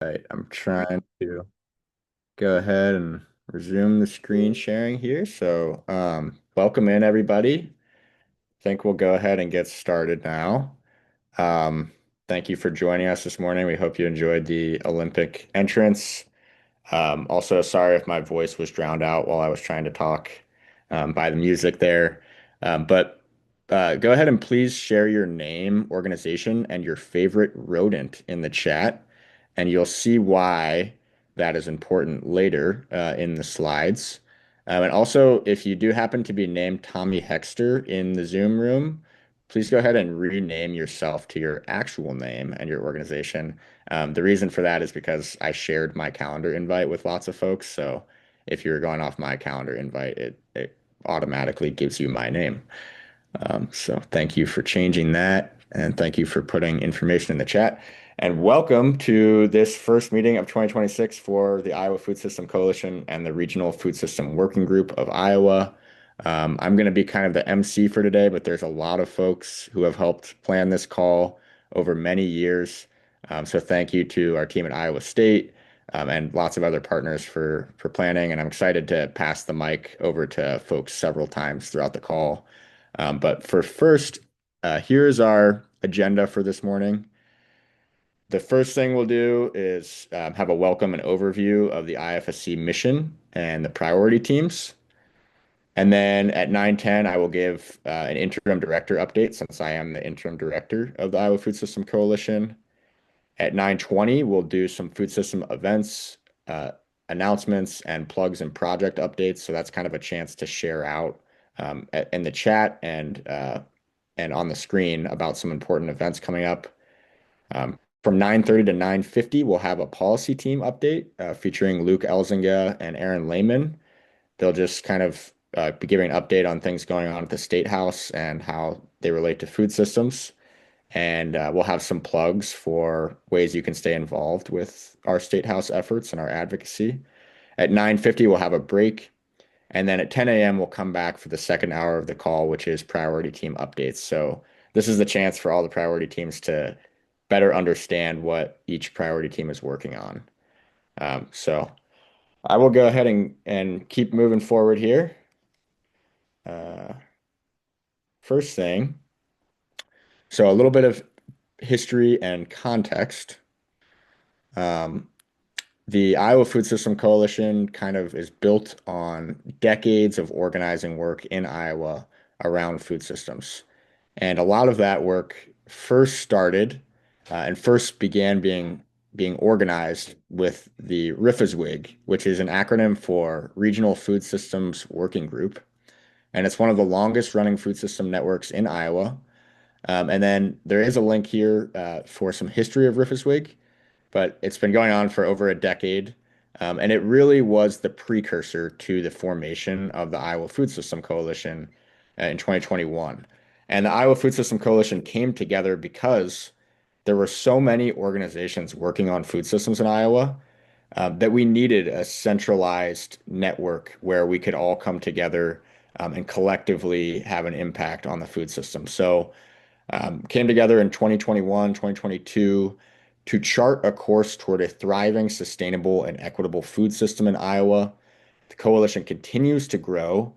Right, I'm trying to go ahead and resume the screen sharing here. Welcome in everybody. I think we'll go ahead and get started now. Um, Thank you for joining us this morning. We hope you enjoyed the Olympic entrance. Also, sorry if my voice was drowned out while I was trying to talk by the music there. But go ahead and please share your name, organization, and your favorite rodent in the chat, and you'll see why that is important later in the slides. And also, if you do happen to be named Tommy Hexter in the Zoom room, please go ahead and rename yourself to your actual name and your organization. The reason for that is because I shared my calendar invite with lots of folks. So if you're going off my calendar invite, it automatically gives you my name. So thank you for changing that. And thank you for putting information in the chat. And welcome to this first meeting of 2026 for the Iowa Food System Coalition and the Regional Food System Working Group of Iowa. I'm going to be kind of the MC for today, but there's a lot of folks who have helped plan this call over many years. So thank you to our team at Iowa State and lots of other partners for planning. And I'm excited to pass the mic over to folks several times throughout the call. But for first, here's our agenda for this morning. The first thing we'll do is have a welcome and overview of the IFSC mission and the priority teams. And then at 9:10, I will give an interim director update since I am the interim director of the Iowa Food System Coalition. At 9:20, we'll do some food system events, uh, announcements, and plugs and project updates. So that's kind of a chance to share out in the chat and on the screen about some important events coming up. From 9:30 to 9:50, we'll have a policy team update featuring Luke Elzinga and Aaron Lehman. They'll just kind of be giving an update on things going on at the State House and how they relate to food systems. And we'll have some plugs for ways you can stay involved with our State House efforts and our advocacy. At 9:50, we'll have a break. And then at 10 a.m., we'll come back for the second hour of the call, which is priority team updates. So this is the chance for all the priority teams to better understand what each priority team is working on. So I will go ahead and keep moving forward here. Uh, First thing, so a little bit of history and context. Um, the Iowa Food System Coalition kind of is built on decades of organizing work in Iowa around food systems. And a lot of that work first started and first began being organized with the RIFSWIG, which is an acronym for Regional Food Systems Working Group. And it's one of the longest running food system networks in Iowa. And then there is a link here for some history of RIFSWIG, but it's been going on for over a decade. And it really was the precursor to the formation of the Iowa Food System Coalition in 2021. And the Iowa Food System Coalition came together because there were so many organizations working on food systems in Iowa that we needed a centralized network where we could all come together and collectively have an impact on the food system. So came together in 2021, 2022 to chart a course toward a thriving, sustainable, and equitable food system in Iowa. The coalition continues to grow,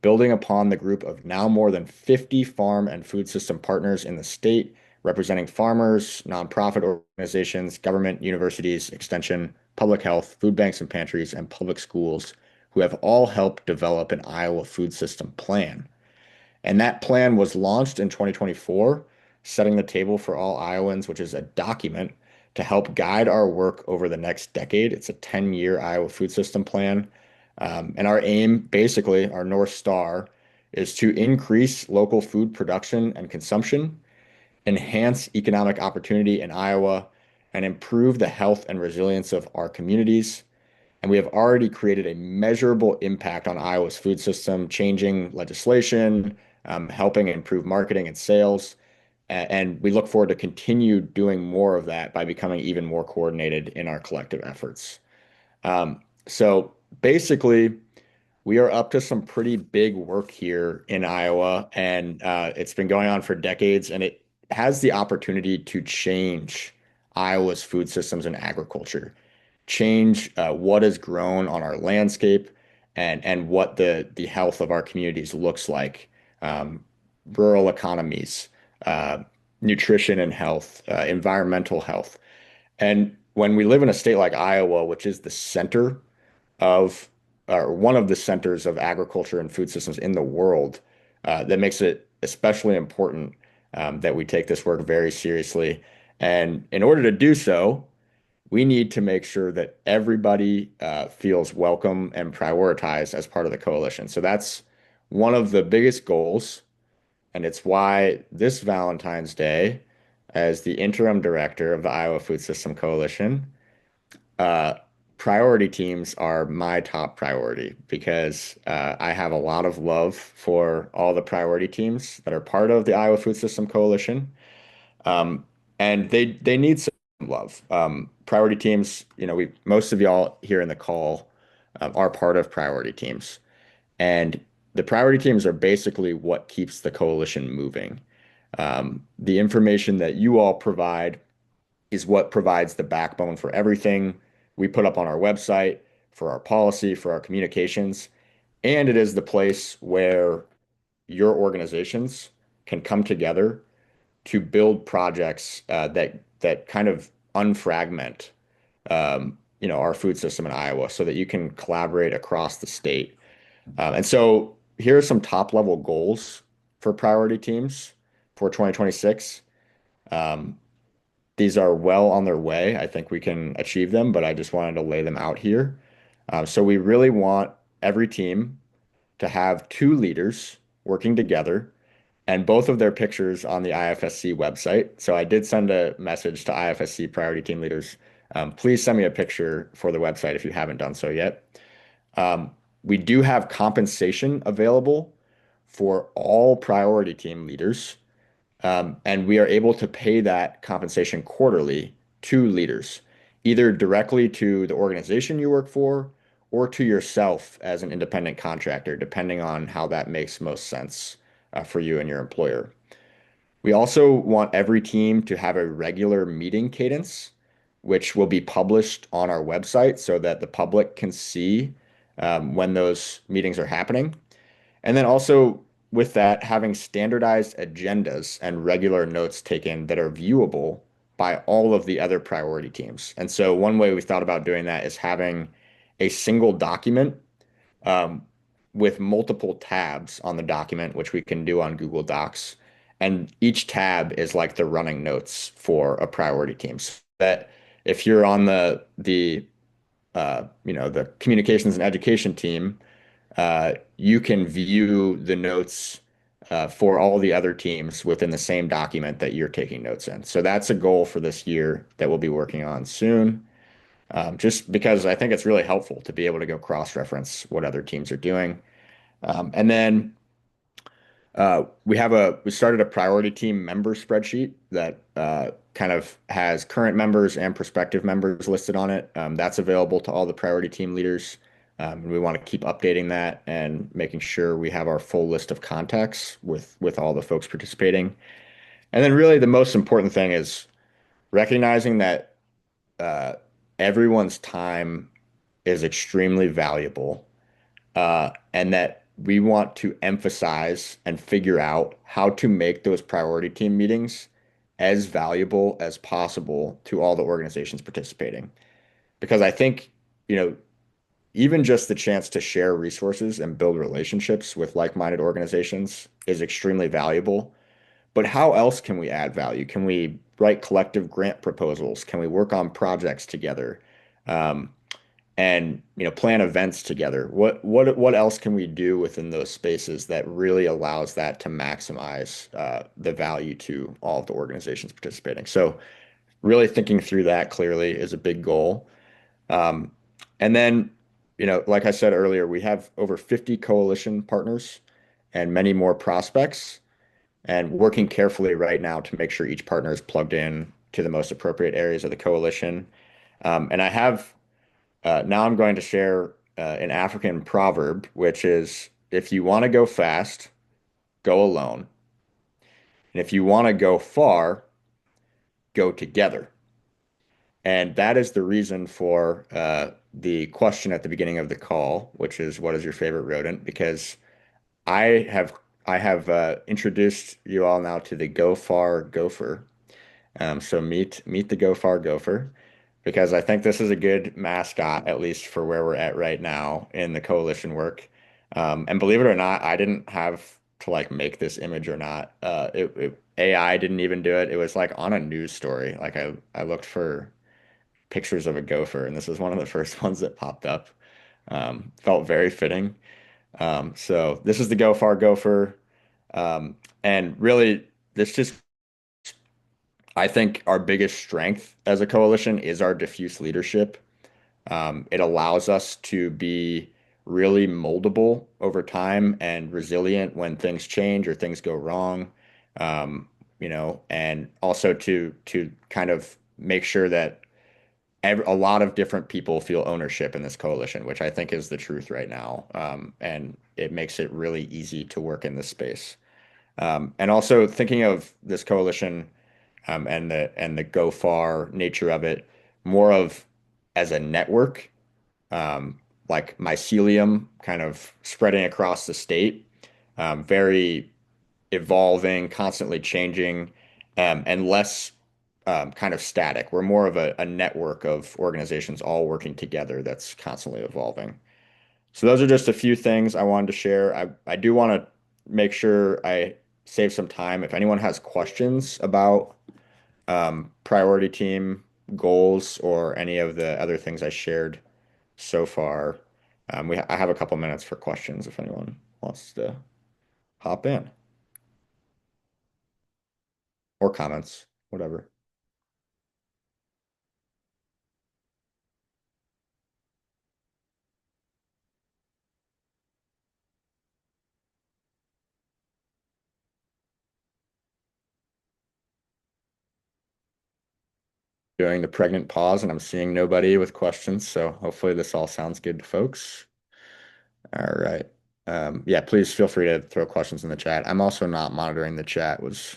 building upon the group of now more than 50 farm and food system partners in the state, representing farmers, nonprofit organizations, government, universities, extension, public health, food banks and pantries, and public schools who have all helped develop an Iowa food system plan. And that plan was launched in 2024, setting the table for all Iowans, which is a document to help guide our work over the next decade. It's a 10-year Iowa food system plan. And our aim, basically, our North Star, is to increase local food production and consumption, enhance economic opportunity in Iowa, and improve the health and resilience of our communities. And we have already created a measurable impact on Iowa's food system, changing legislation, helping improve marketing and sales. And we look forward to continue doing more of that by becoming even more coordinated in our collective efforts. So basically, we are up to some pretty big work here in Iowa, and it's been going on for decades, and it has the opportunity to change Iowa's food systems and agriculture, change what is grown on our landscape, and what the health of our communities looks like, um, rural economies, uh, nutrition and health, environmental health. And when we live in a state like Iowa, which is the center of, or one of the centers of agriculture and food systems in the world, that makes it especially important that we take this work very seriously. And in order to do so, we need to make sure that everybody feels welcome and prioritized as part of the coalition. So that's one of the biggest goals. And it's why this Valentine's Day, as the interim director of the Iowa Food System Coalition, uh, priority teams are my top priority because I have a lot of love for all the priority teams that are part of the Iowa Food System Coalition. Um, and they need some love. Priority teams, we most of y'all here in the call are part of priority teams. And the priority teams are basically what keeps the coalition moving. The information that you all provide is what provides the backbone for everything we put up on our website, for our policy, for our communications. And it is the place where your organizations can come together to build projects that kind of unfragment our food system in Iowa so that you can collaborate across the state. And so here are some top level goals for priority teams for 2026. Um, these are well on their way. I think we can achieve them, but I just wanted to lay them out here. So we really want every team to have two leaders working together and both of their pictures on the IFSC website. So I did send a message to IFSC priority team leaders. Please send me a picture for the website if you haven't done so yet. Um, we do have compensation available for all priority team leaders, and we are able to pay that compensation quarterly to leaders, either directly to the organization you work for or to yourself as an independent contractor, depending on how that makes most sense for you and your employer. We also want every team to have a regular meeting cadence, which will be published on our website so that the public can see when those meetings are happening. And then also with that, having standardized agendas and regular notes taken that are viewable by all of the other priority teams. And so one way we thought about doing that is having a single document um, with multiple tabs on the document, which we can do on Google Docs. And each tab is like the running notes for a priority team. So that if you're on the communications and education team, you can view the notes for all the other teams within the same document that you're taking notes in. So that's a goal for this year that we'll be working on soon. Just because I think it's really helpful to be able to go cross-reference what other teams are doing. And then we started a priority team member spreadsheet that kind of has current members and prospective members listed on it. That's available to all the priority team leaders. We want to keep updating that and making sure we have our full list of contacts with all the folks participating. And then really the most important thing is recognizing that uh, everyone's time is extremely valuable, and that we want to emphasize and figure out how to make those priority team meetings as valuable as possible to all the organizations participating. Because I think, you know, even just the chance to share resources and build relationships with like-minded organizations is extremely valuable. But how else can we add value? Can we write collective grant proposals? Can we work on projects together? Um, and plan events together. What else can we do within those spaces that really allows that to maximize the value to all of the organizations participating? So really thinking through that clearly is a big goal. Um, and then, like I said earlier, we have over 50 coalition partners and many more prospects, and working carefully right now to make sure each partner is plugged in to the most appropriate areas of the coalition. And I have now I'm going to share an African proverb, which is if you want to go fast, go alone. And if you want to go far, go together. And that is the reason for the question at the beginning of the call, which is what is your favorite rodent? Because I have I have introduced you all now to the Go Far Gopher. So meet the Go Far Gopher because I think this is a good mascot, at least for where we're at right now in the coalition work. And believe it or not, I didn't have to like make this image or not. AI didn't even do it. It was like on a news story. Like I looked for pictures of a gopher, and this was one of the first ones that popped up. Felt very fitting. So this is the Go Far Gopher. And really, this just, I think our biggest strength as a coalition is our diffuse leadership. It allows us to be really moldable over time and resilient when things change or things go wrong. And also to kind of make sure that a lot of different people feel ownership in this coalition, which I think is the truth right now. And it makes it really easy to work in this space. And also thinking of this coalition and the go far nature of it, more of as a network, um, like mycelium kind of spreading across the state, very evolving, constantly changing, and less kind of static. We're more of a network of organizations all working together that's constantly evolving. So those are just a few things I wanted to share. I do want to make sure I save some time. If anyone has questions about priority team goals or any of the other things I shared so far, I have a couple minutes for questions if anyone wants to hop in or comments, whatever. Doing the pregnant pause, and I'm seeing nobody with questions, so hopefully this all sounds good to folks. All right. Yeah, please feel free to throw questions in the chat. I'm also not monitoring the chat. Was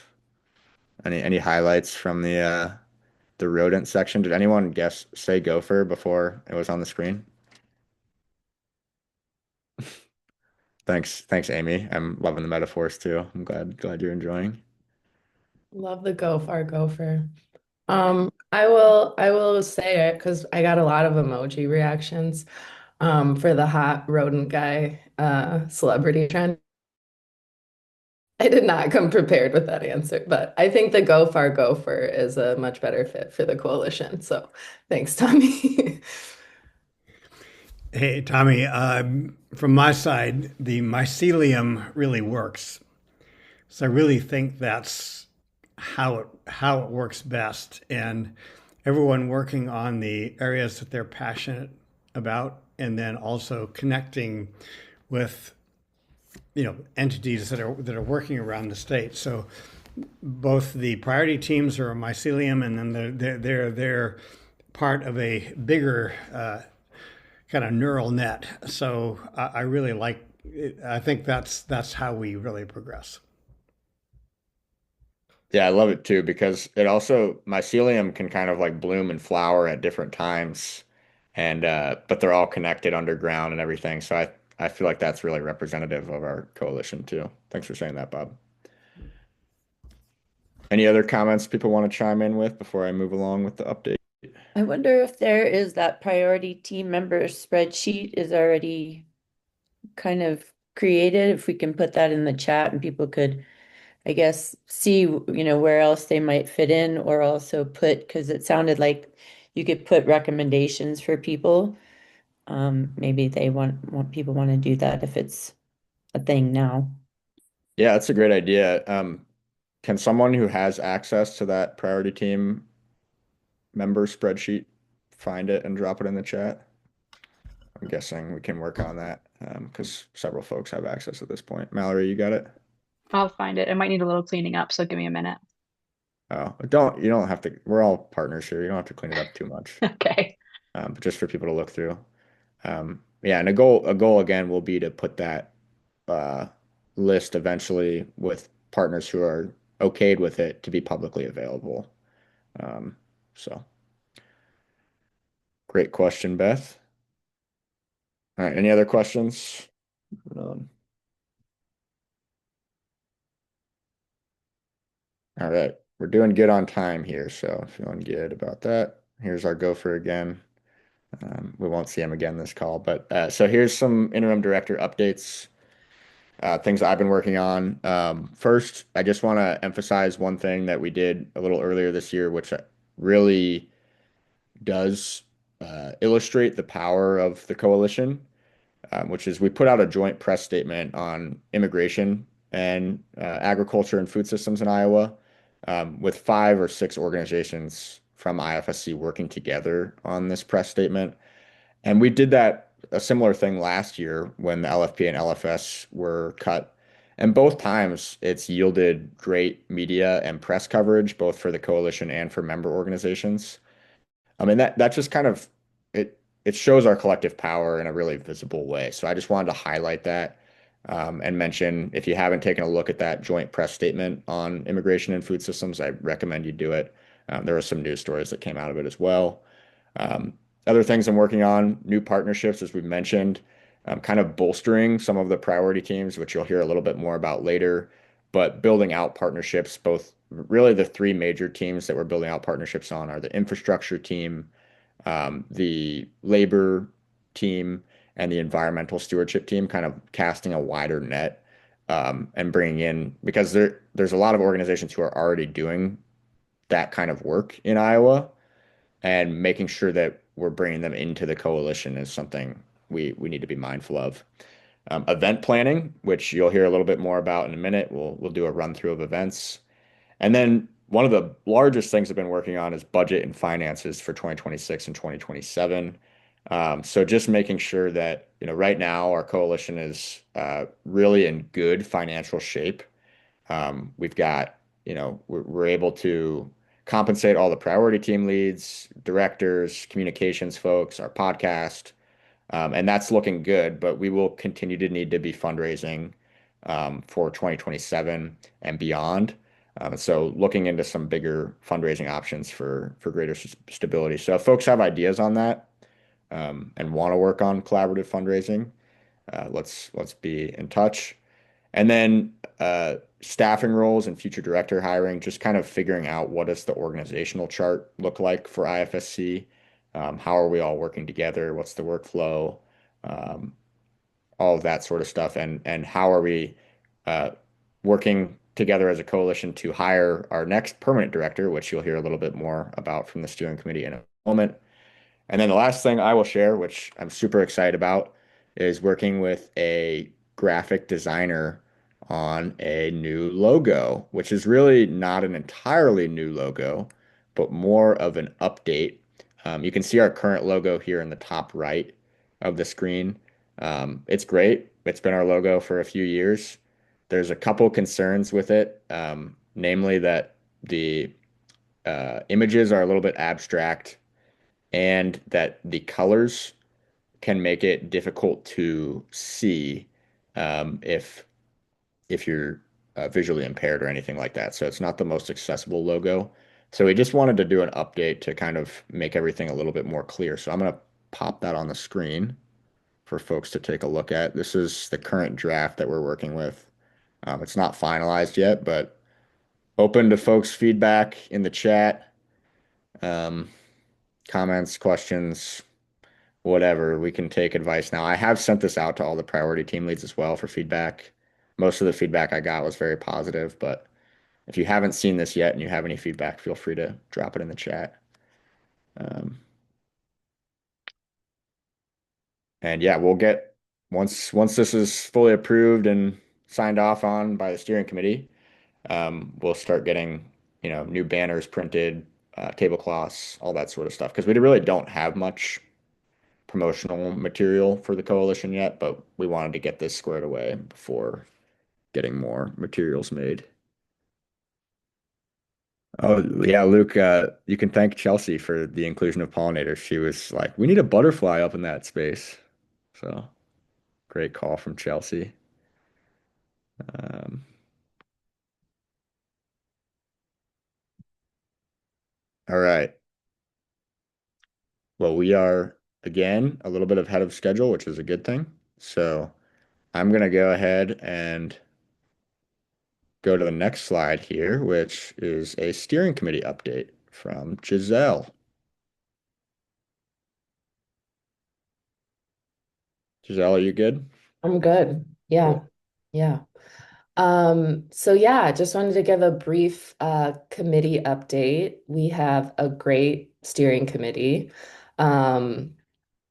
any highlights from the rodent section? Did anyone guess say gopher before it was on the screen? Thanks, Amy. I'm loving the metaphors too. I'm glad you're enjoying. Love the go far gopher. I will say it because I got a lot of emoji reactions for the hot rodent guy celebrity trend. I did not come prepared with that answer, but I think the go far gopher is a much better fit for the coalition. So thanks, Tommy. Hey, Tommy, from my side, the mycelium really works. So I really think that's how it works best. And everyone working on the areas that they're passionate about, and then also connecting with entities that are working around the state. So both the priority teams are a mycelium, and then they're part of a bigger kind of neural net. So I really like it. I think that's how we really progress. Yeah, I love it too because it also mycelium can kind of like bloom and flower at different times, and but they're all connected underground and everything. So I feel like that's really representative of our coalition too. Thanks for saying that, Bob. Any other comments people want to chime in with before I move along with the update? I wonder if there is that priority team member spreadsheet is already kind of created, if we can put that in the chat and people could, I guess, see, where else they might fit in or also put, because it sounded like you could put recommendations for people. Maybe they want people want to do that if it's a thing now. Yeah, that's a great idea. Can someone who has access to that priority team member spreadsheet find it and drop it in the chat? I'm guessing we can work on that because several folks have access at this point. Mallory, you got it? I'll find it. It might need a little cleaning up, so give me a minute. Oh, you don't have to, we're all partners here. You don't have to clean it up too much. Okay. But just for people to look through. Yeah, and a goal again will be to put that uh, list eventually with partners who are okayed with it to be publicly available. Um, so Great question, Beth. All right, any other questions? Um, All right, we're doing good on time here, so feeling good about that. Here's our gopher again. We won't see him again this call, but so here's some interim director updates, things I've been working on. First, I just want to emphasize one thing that we did a little earlier this year, which really does illustrate the power of the coalition, which is we put out a joint press statement on immigration and agriculture and food systems in Iowa, with 5 or 6 organizations from IFSC working together on this press statement. And we did a similar thing last year when the LFP and LFS were cut. And both times it's yielded great media and press coverage, both for the coalition and for member organizations. I mean that just kind of it shows our collective power in a really visible way. So I just wanted to highlight that, and mention if you haven't taken a look at that joint press statement on immigration and food systems, I recommend you do it. There were some news stories that came out of it as well. Um, Other things I'm working on, new partnerships, as we've mentioned, kind of bolstering some of the priority teams, which you'll hear a little bit more about later, but building out partnerships, both really the 3 major teams that we're building out partnerships on are the infrastructure team, the labor team, and the environmental stewardship team, kind of casting a wider net, and bringing in, because there's a lot of organizations who are already doing that kind of work in Iowa, and making sure that we're bringing them into the coalition is something we need to be mindful of. Event planning, which you'll hear a little bit more about in a minute. We'll do a run through of events. And then one of the largest things I've been working on is budget and finances for 2026 and 2027. So just making sure that, right now our coalition is really in good financial shape. We've got, we're able to compensate all the priority team leads, directors, communications folks, our podcast, and that's looking good, but we will continue to need to be fundraising for 2027 and beyond. So looking into some bigger fundraising options for greater stability. So if folks have ideas on that, and want to work on collaborative fundraising, let's be in touch. And then staffing roles and future director hiring, just kind of figuring out what does the organizational chart look like for IFSC? How are we all working together? What's the workflow? Um, all of that sort of stuff. And how are we uh, working together as a coalition to hire our next permanent director, which you'll hear a little bit more about from the steering committee in a moment. And then the last thing I will share, which I'm super excited about, is working with a graphic designer on a new logo, which is really not an entirely new logo, but more of an update. You can see our current logo here in the top right of the screen. It's great. It's been our logo for a few years. There's a couple concerns with it, namely that the images are a little bit abstract and that the colors can make it difficult to see, if you're visually impaired or anything like that. So it's not the most accessible logo. So we just wanted to do an update to kind of make everything a little bit more clear. So I'm going to pop that on the screen for folks to take a look at. This is the current draft that we're working with. It's not finalized yet, but open to folks' feedback in the chat, um, comments, questions, whatever. We can take advice now. I have sent this out to all the priority team leads as well for feedback. Most of the feedback I got was very positive, but if you haven't seen this yet and you have any feedback, feel free to drop it in the chat. Um, and yeah, we'll get once this is fully approved and signed off on by the steering committee, we'll start getting, new banners printed, tablecloths, all that sort of stuff. Because we really don't have much promotional material for the coalition yet, but we wanted to get this squared away before getting more materials made. Oh, yeah, Luke, you can thank Chelsea for the inclusion of pollinators. She was like, we need a butterfly up in that space. So great call from Chelsea. Um, all right. Well, we are again a little bit ahead of schedule, which is a good thing. So I'm going to go ahead and go to the next slide here, which is a steering committee update from Giselle. Giselle, are you good? I'm good. Yeah. Cool. Yeah. So yeah, just wanted to give a brief committee update. We have a great steering committee. Um,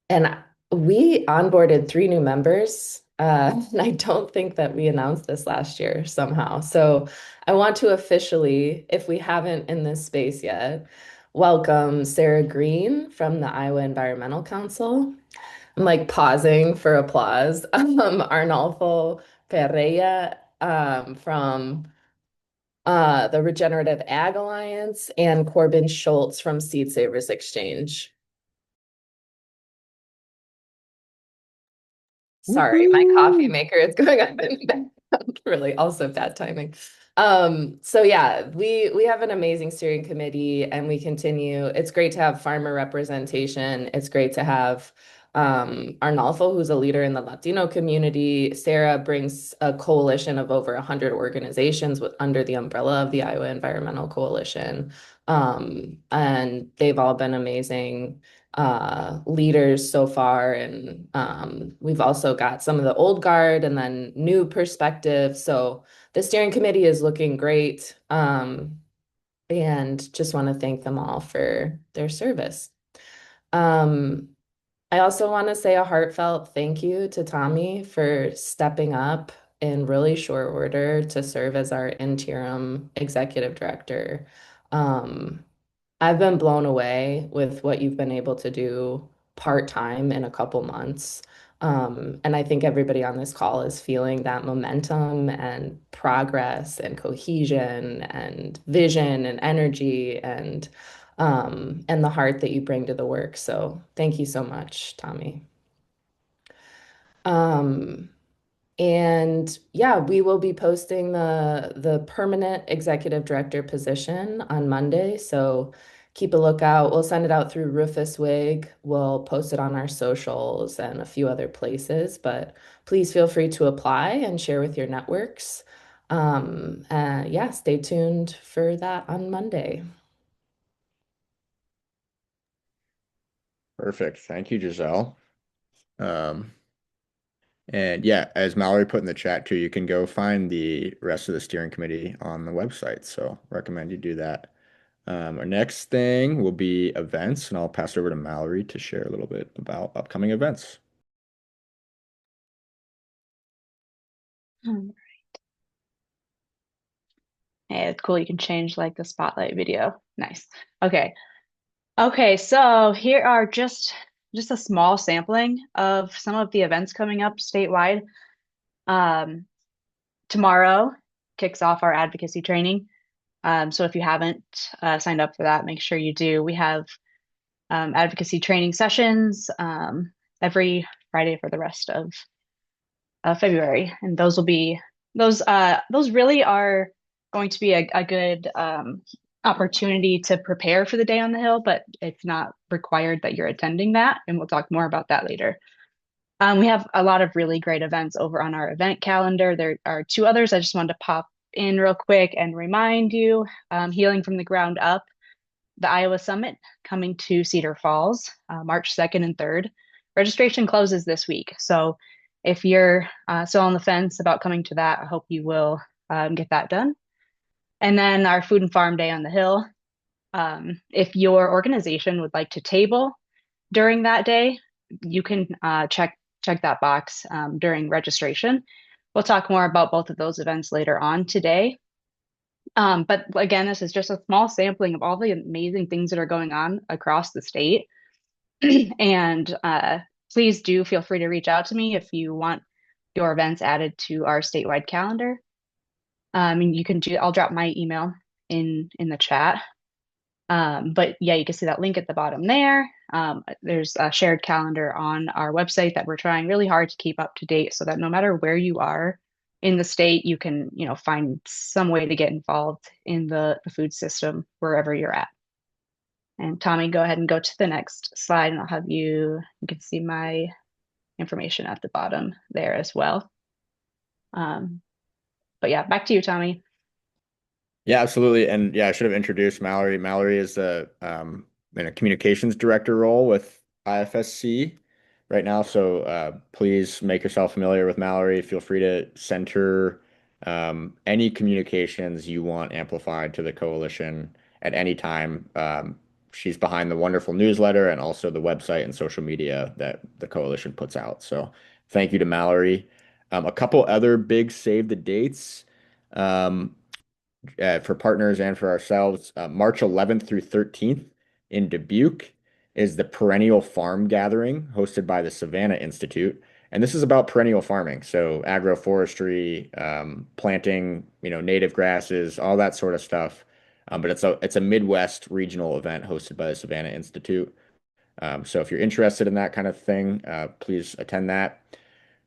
and we onboarded 3 new members. And I don't think that we announced this last year somehow. So I want to officially, if we haven't in this space yet, welcome Sarah Green from the Iowa Environmental Council. I'm like pausing for applause. Arnolfo Pereira from the Regenerative Ag Alliance and Corbin Schultz from Seed Savers Exchange. Sorry, my coffee Woohoo! maker is going on in the background. Really, also bad timing. So yeah, we have an amazing steering committee and we continue. It's great to have farmer representation. It's great to have Arnolfo, who's a leader in the Latino community. Sarah brings a coalition of over 100 organizations under the umbrella of the Iowa Environmental Coalition. And they've all been amazing leaders so far. And we've also got some of the old guard and then new perspective. So the steering committee is looking great. And just want to thank them all for their service. Um, I also want to say a heartfelt thank you to Tommy for stepping up in really short order to serve as our interim executive director. Um, I've been blown away with what you've been able to do part-time in a couple months. And I think everybody on this call is feeling that momentum and progress and cohesion and vision and energy and the heart that you bring to the work. So thank you so much, Tommy. Um, and yeah, we will be posting the permanent executive director position on Monday. So keep a lookout. We'll send it out through Rufus Wig. We'll post it on our socials and a few other places, but please feel free to apply and share with your networks. Yeah, stay tuned for that on Monday. Perfect. Thank you, Giselle. Um, and yeah, as Mallory put in the chat too, you can go find the rest of the steering committee on the website. So recommend you do that. Our next thing will be events, and I'll pass it over to Mallory to share a little bit about upcoming events. Hmm. Hey, it's cool. You can change like the spotlight video. Nice. Okay. Okay, so here are just a small sampling of some of the events coming up statewide. Um, Tomorrow kicks off our advocacy training. So if you haven't signed up for that, make sure you do. We have advocacy training sessions every Friday for the rest of February, and those will be those really are going to be a good opportunity to prepare for the day on the Hill, but it's not required that you're attending that, and we'll talk more about that later. We have a lot of really great events over on our event calendar. There are 2 others I just wanted to pop in real quick and remind you. Healing from the Ground Up, the Iowa Summit coming to Cedar Falls, March 2nd and 3rd. Registration closes this week. So if you're still on the fence about coming to that, I hope you will get that done. And then our Food and Farm Day on the Hill. If your organization would like to table during that day, you can check that box during registration. We'll talk more about both of those events later on today. But again, this is just a small sampling of all the amazing things that are going on across the state. And please do feel free to reach out to me if you want your events added to our statewide calendar. And you can I'll drop my email in the chat. But yeah, you can see that link at the bottom there. There's a shared calendar on our website that we're trying really hard to keep up to date so that no matter where you are in the state, you can, find some way to get involved in the food system wherever you're at. And Tommy, go ahead and go to the next slide and I'll have you can see my information at the bottom there as well. But yeah, back to you, Tommy. Yeah, absolutely. And yeah, I should have introduced Mallory. Mallory is the in a communications director role with IFSC right now. So please make yourself familiar with Mallory. Feel free to send her any communications you want amplified to the coalition at any time. She's behind the wonderful newsletter and also the website and social media that the coalition puts out. So thank you to Mallory. A couple other big save the dates. Um, for partners and for ourselves. March 11th through 13th in Dubuque is the Perennial Farm Gathering hosted by the Savannah Institute. And this is about perennial farming, so agroforestry, planting, native grasses, all that sort of stuff. But it's a Midwest regional event hosted by the Savannah Institute. So if you're interested in that kind of thing, please attend that.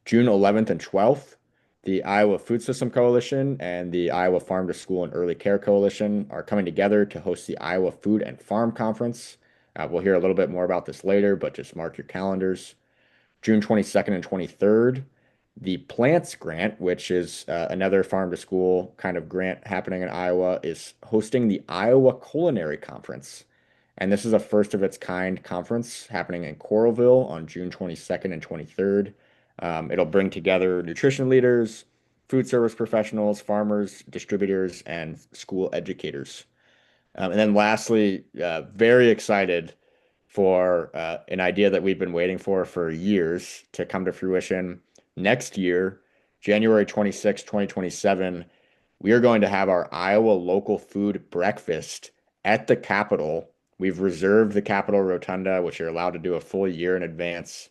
June 11th and 12th, the Iowa Food System Coalition and the Iowa Farm to School and Early Care Coalition are coming together to host the Iowa Food and Farm Conference. We'll hear a little bit more about this later, but just mark your calendars. June 22nd and 23rd, the Plants Grant, which is another farm to school kind of grant happening in Iowa, is hosting the Iowa Culinary Conference. And this is a first of its kind conference happening in Coralville on June 22nd and 23rd. It'll bring together nutrition leaders, food service professionals, farmers, distributors, and school educators. And then lastly, very excited for an idea that we've been waiting for years to come to fruition. Next year, January 26, 2027, we are going to have our Iowa local food breakfast at the Capitol. We've reserved the Capitol Rotunda, which you're allowed to do a full year in advance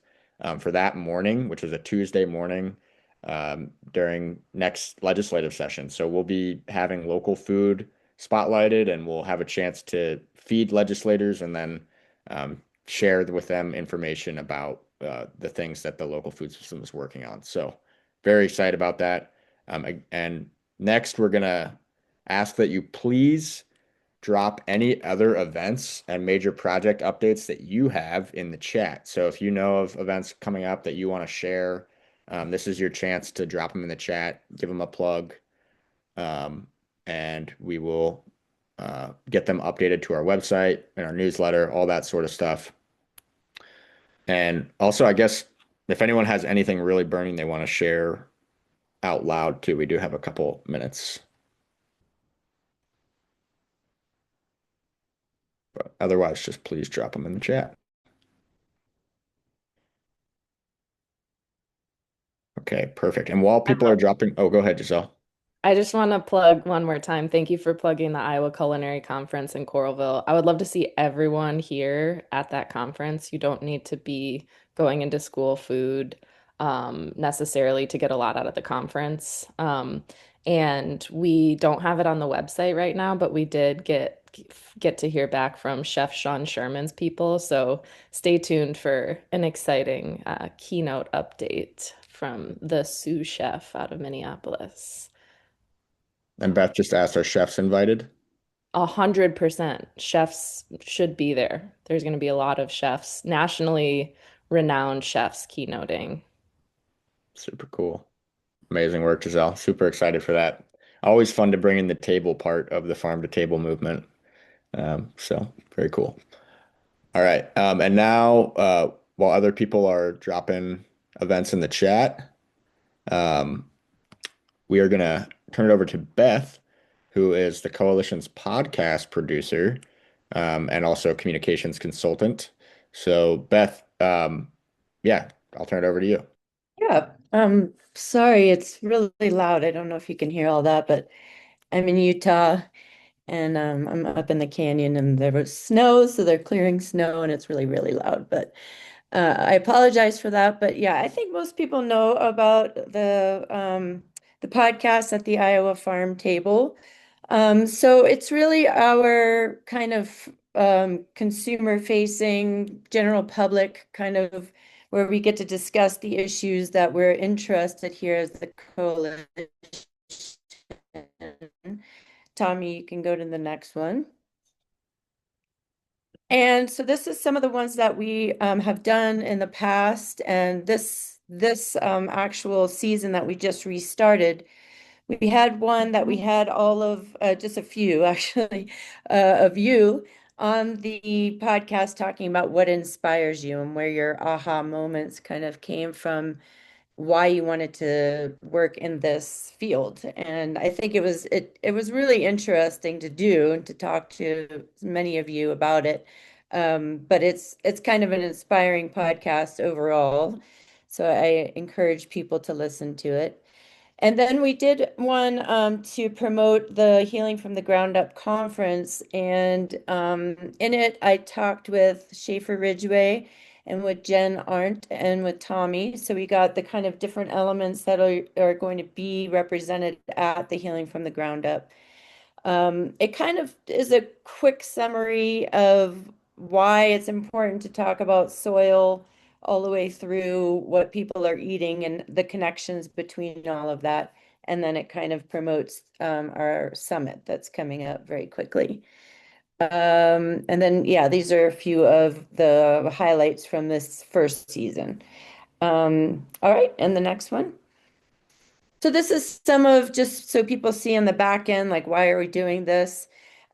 for that morning, which is a Tuesday morning during next legislative session. So we'll be having local food spotlighted and we'll have a chance to feed legislators and then share with them information about the things that the local food system is working on. So very excited about that. And next, we're going to ask that you please drop any other events and major project updates that you have in the chat. So if you know of events coming up that you want to share, this is your chance to drop them in the chat, give them a plug, and we will get them updated to our website and our newsletter, all that sort of stuff. And also, I guess if anyone has anything really burning they want to share out loud too, we do have a couple minutes. But otherwise, just please drop them in the chat. Okay, perfect. And while people are dropping, oh, go ahead, Giselle. I just want to plug one more time. Thank you for plugging the Iowa Culinary Conference in Coralville. I would love to see everyone here at that conference. You don't need to be going into school food necessarily to get a lot out of the conference. And we don't have it on the website right now, but we did get to hear back from Chef Sean Sherman's people. So stay tuned for an exciting keynote update from the sous chef out of Minneapolis. And Beth just asked, are chefs invited? 100% chefs should be there. There's going to be a lot of chefs, nationally renowned chefs keynoting. Super cool. Amazing work, Giselle. Super excited for that. Always fun to bring in the table part of the farm to table movement. So very cool. All right. And now, while other people are dropping events in the chat, we are going to turn it over to Beth, who is the coalition's podcast producer and also communications consultant. So, Beth, yeah, I'll turn it over to you. Yeah, sorry, it's really loud. I don't know if you can hear all that, but I'm in Utah and I'm up in the canyon and there was snow, so they're clearing snow and it's really, really loud. But I apologize for that. But yeah, I think most people know about the podcast at the Iowa Farm Table. So it's really our kind of consumer facing, general public kind of where we get to discuss the issues that we're interested here as the coalition. Tommy, you can go to the next one. And so this is some of the ones that we have done in the past, and this actual season that we just restarted, we had one that we had all of just a few actually of you on the podcast talking about what inspires you and where your aha moments kind of came from, why you wanted to work in this field. And I think it was really interesting to do and to talk to many of you about it. But it's kind of an inspiring podcast overall. So I encourage people to listen to it. And then we did one to promote the Healing from the Ground Up conference. And in it, I talked with Schaefer Ridgway and with Jen Arndt and with Tommy. So we got the kind of different elements that are going to be represented at the Healing from the Ground Up. It kind of is a quick summary of why it's important to talk about soil all the way through what people are eating and the connections between all of that. And then it kind of promotes our summit that's coming up very quickly. And then, yeah, these are a few of the highlights from this first season. All right, and the next one. So this is some of, just so people see on the back end, like, why are we doing this?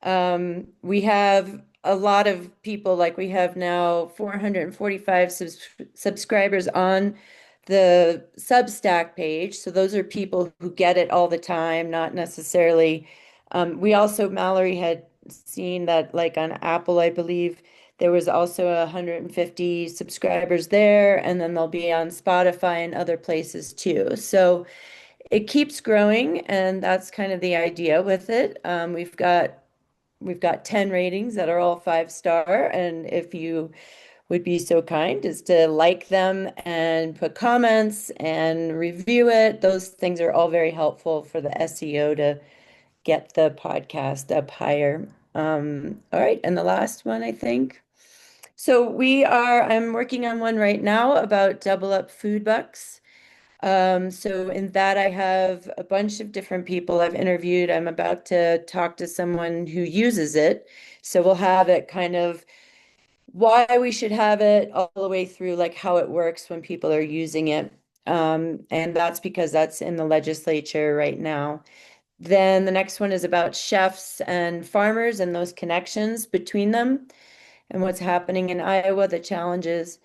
We have a lot of people, like we have now 445 subscribers on the Substack page. So those are people who get it all the time, not necessarily. We also, Mallory had seen that, like on Apple, I believe there was also 150 subscribers there, and then they'll be on Spotify and other places too. So it keeps growing, and that's kind of the idea with it. We've got 10 ratings that are all 5-star, and if you would be so kind as to like them and put comments and review it, those things are all very helpful for the SEO to get the podcast up higher. All right, and the last one, I think. So I'm working on one right now about double up food bucks. So in that, I have a bunch of different people I've interviewed. I'm about to talk to someone who uses it. So we'll have it kind of why we should have it all the way through, like how it works when people are using it. And that's because that's in the legislature right now. Then the next one is about chefs and farmers and those connections between them and what's happening in Iowa, the challenges.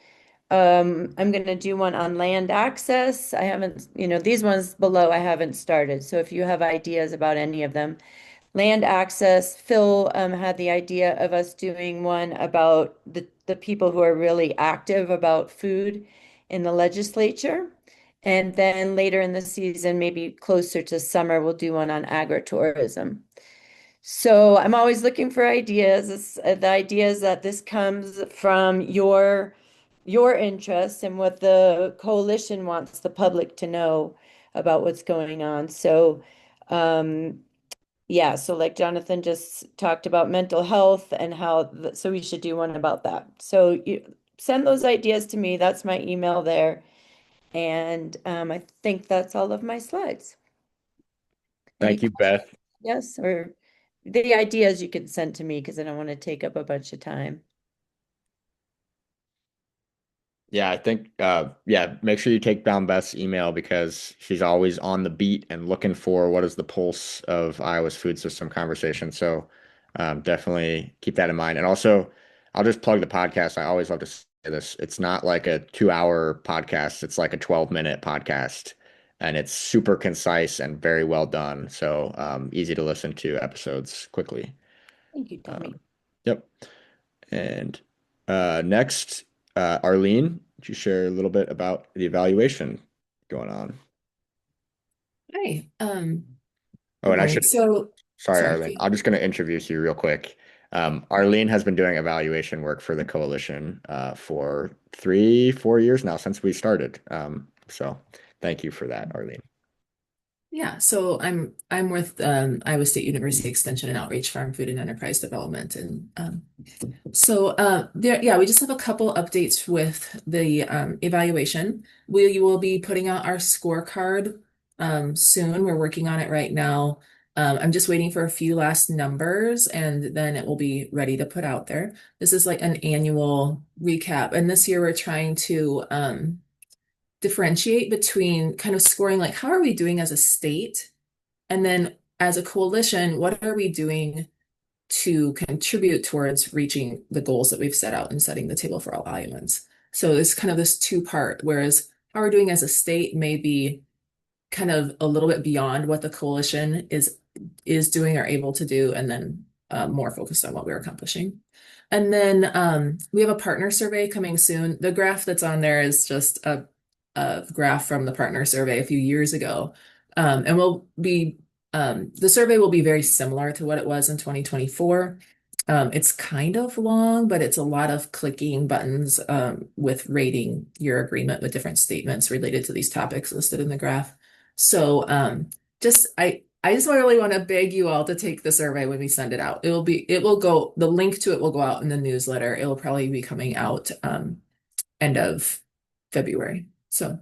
I'm going to do one on land access. I haven't, these ones below I haven't started. So if you have ideas about any of them, land access, Phil had the idea of us doing one about the people who are really active about food in the legislature. And then later in the season, maybe closer to summer, we'll do one on agritourism. So I'm always looking for ideas. The idea is that this comes from your interests and what the coalition wants the public to know about what's going on. So yeah, so like Jonathan just talked about mental health and how, so we should do one about that. So you send those ideas to me. That's my email there. And I think that's all of my slides. Any Thank you, Beth. Yes, or the ideas you can send to me because I don't want to take up a bunch of time. Yeah, I think yeah, make sure you take down Beth's email because she's always on the beat and looking for what is the pulse of Iowa's food system conversation. So definitely keep that in mind. And also, I'll just plug the podcast. I always love to say this. It's not like a 2-hour podcast. It's like a 12-minute podcast. And it's super concise and very well done. So easy to listen to episodes quickly. Thank you, Tommy. Yep. And next, Arlene, would you share a little bit about the evaluation going on? Hi. Oh, and I Right. should, So, sorry, sorry. Arlene, I'm just going to introduce you real quick. Arlene has been doing evaluation work for the coalition for 3-4 years now since we started. So thank you for that, Arlene. Yeah, so I'm with Iowa State University Extension and Outreach Farm Food and Enterprise Development, and yeah, we just have a couple updates with the evaluation. We will be putting out our scorecard soon. We're working on it right now. I'm just waiting for a few last numbers and then it will be ready to put out there. This is like an annual recap. And this year we're trying to differentiate between kind of scoring like how are we doing as a state? And then as a coalition, what are we doing to contribute towards reaching the goals that we've set out and setting the table for all islands? So it's kind of this two-part, whereas how we're doing as a state may be kind of a little bit beyond what the coalition is doing or able to do, and then more focused on what we're accomplishing. And then we have a partner survey coming soon. The graph that's on there is just a graph from the partner survey a few years ago. And the survey will be very similar to what it was in 2024. It's kind of long, but it's a lot of clicking buttons with rating your agreement with different statements related to these topics listed in the graph. So I just really want to beg you all to take the survey when we send it out. The link to it will go out in the newsletter. It will probably be coming out end of February. So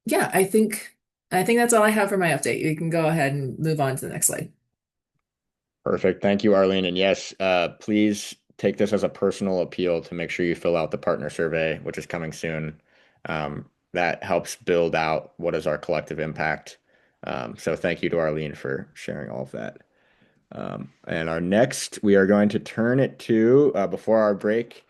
yeah, I think that's all I have for my update. You can go ahead and move on to the next slide. Perfect. Thank you, Arlene. And yes, please take this as a personal appeal to make sure you fill out the partner survey, which is coming soon. That helps build out what is our collective impact. So thank you to Arlene for sharing all of that. And our next, we are going to turn it to, before our break,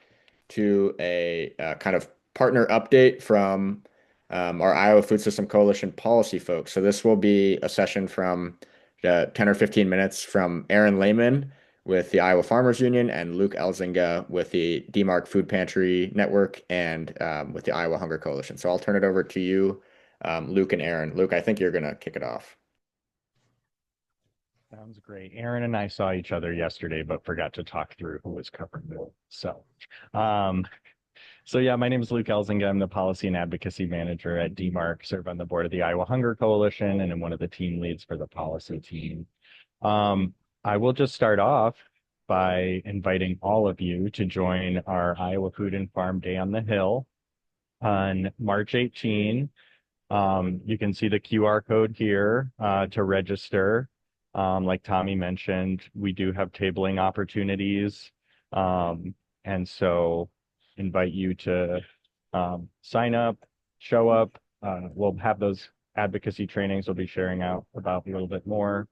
to a kind of partner update from our Iowa Food System Coalition policy folks. So this will be a session from 10 or 15 minutes from Aaron Lehman with the Iowa Farmers Union and Luke Elzinga with the DMARC Food Pantry Network and with the Iowa Hunger Coalition. So I'll turn it over to you, Luke and Aaron. Luke, I think you're going to kick it off. Sounds great. Aaron and I saw each other yesterday, but forgot to talk through who was covering it. So yeah, my name is Luke Elzinga. I'm the Policy and Advocacy Manager at DMARC, serve on the board of the Iowa Hunger Coalition, and I'm one of the team leads for the policy team. I will just start off by inviting all of you to join our Iowa Food and Farm Day on the Hill on March 18. You can see the QR code here to register. Like Tommy mentioned, we do have tabling opportunities. And so invite you to sign up, show up. We'll have those advocacy trainings we'll be sharing out about a little bit more.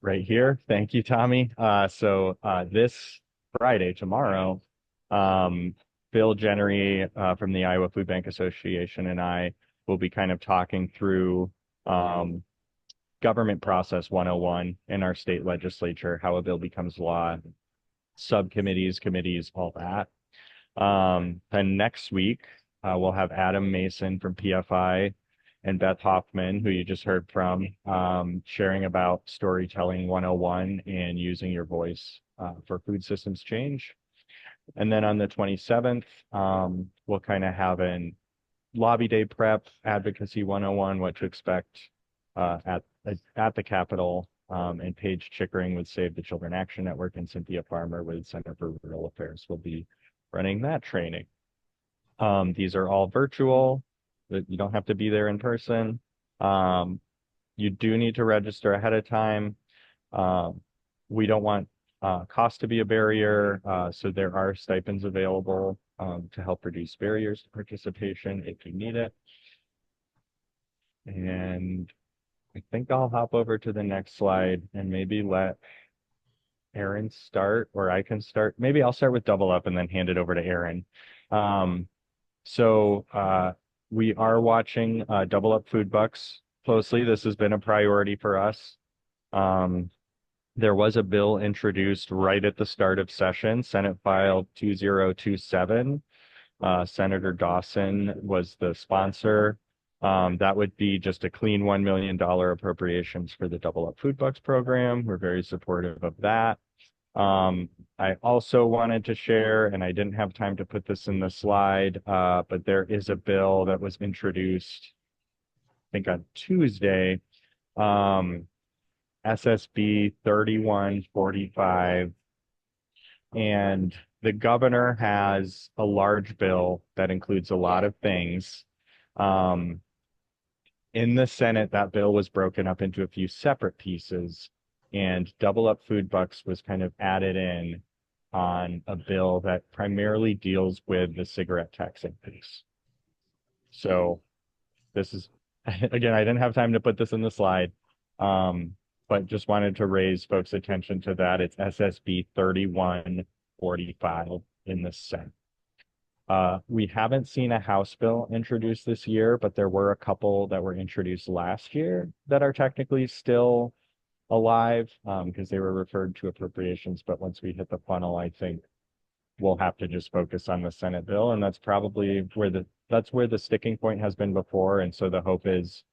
Right here. Thank you, Tommy. So this Friday, tomorrow, Bill Jennery from the Iowa Food Bank Association and I will be kind of talking through government process 101 in our state legislature, how a bill becomes law, subcommittees, committees, all that. And next week, we'll have Adam Mason from PFI and Beth Hoffman, who you just heard from, sharing about storytelling 101 and using your voice for food systems change. And then on the 27th, we'll kind of have an lobby day prep, advocacy 101, what to expect at the Capitol, and Paige Chickering with Save the Children Action Network and Cynthia Farmer with Center for Rural Affairs will be running that training. These are all virtual. You don't have to be there in person. You do need to register ahead of time. We don't want cost to be a barrier, so there are stipends available to help reduce barriers to participation if you need it. And I think I'll hop over to the next slide and maybe let Aaron start, or I can start. Maybe I'll start with Double Up and then hand it over to Aaron. We are watching Double Up Food Bucks closely. This has been a priority for us. There was a bill introduced right at the start of session, Senate File 2027. Senator Dawson was the sponsor. That would be just a clean $1 million appropriations for the Double Up Food Bucks program. We're very supportive of that. I also wanted to share, and I didn't have time to put this in the slide, but there is a bill that was introduced, I think on Tuesday, SSB 3145, and the governor has a large bill that includes a lot of things. In the Senate, that bill was broken up into a few separate pieces, and double up food bucks was kind of added in on a bill that primarily deals with the cigarette tax increase. So this is, again, I didn't have time to put this in the slide, but just wanted to raise folks' attention to that. It's SSB 3145 in the Senate. We haven't seen a House bill introduced this year, but there were a couple that were introduced last year that are technically still alive because they were referred to appropriations. But once we hit the funnel, I think we'll have to just focus on the Senate bill, and that's probably where the sticking point has been before. And so the hope is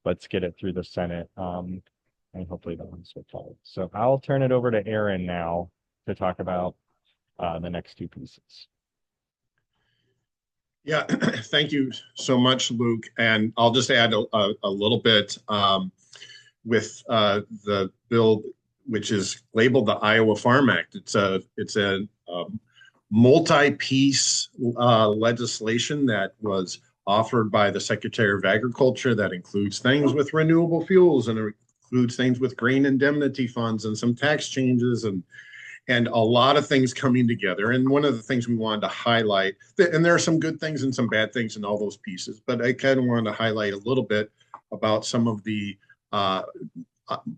let's get it through the Senate, and hopefully the ones will follow. So I'll turn it over to Aaron now to talk about the next two pieces. Yeah, thank you so much, Luke. And I'll just add a little bit with the bill, which is labeled the Iowa Farm Act. It's a multi-piece legislation that was offered by the Secretary of Agriculture that includes things with renewable fuels and it includes things with grain indemnity funds and some tax changes and a lot of things coming together. And one of the things we wanted to highlight, and there are some good things and some bad things in all those pieces, but I kind of wanted to highlight a little bit about some of the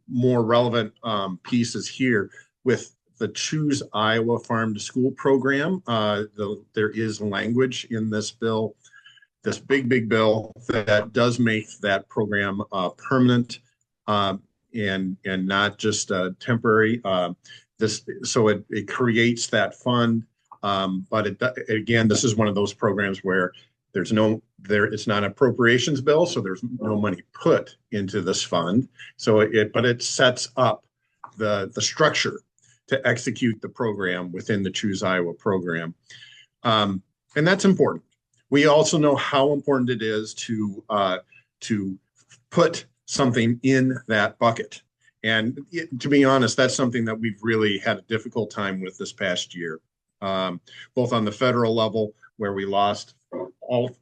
more relevant pieces here with the Choose Iowa Farm to School program. There is language in this bill, this big bill that does make that program permanent and not just temporary. So it creates that fund, but again, this is one of those programs where it's not an appropriations bill, so there's no money put into this fund. But it sets up the structure to execute the program within the Choose Iowa program, and that's important. We also know how important it is to put something in that bucket. And to be honest, that's something that we've really had a difficult time with this past year, both on the federal level, where we lost all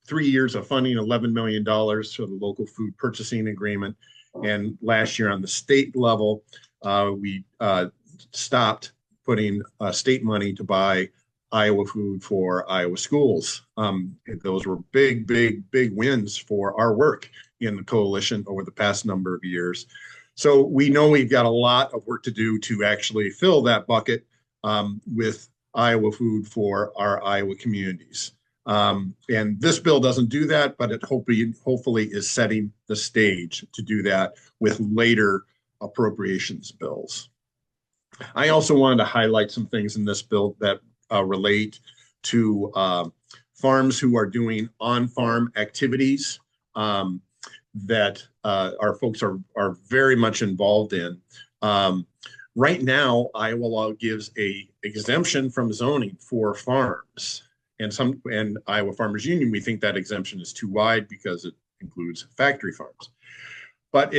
3 years of funding, $11 million for the local food purchasing agreement. And last year on the state level, we stopped putting state money to buy Iowa food for Iowa schools. Those were big wins for our work in the coalition over the past number of years. So we know we've got a lot of work to do to actually fill that bucket with Iowa food for our Iowa communities. And this bill doesn't do that, but it hopefully is setting the stage to do that with later appropriations bills. I also wanted to highlight some things in this bill that relate to farms who are doing on-farm activities that our folks are very much involved in. Right now, Iowa law gives a exemption from zoning for farms, and Iowa Farmers Union, we think that exemption is too wide because it includes factory farms. But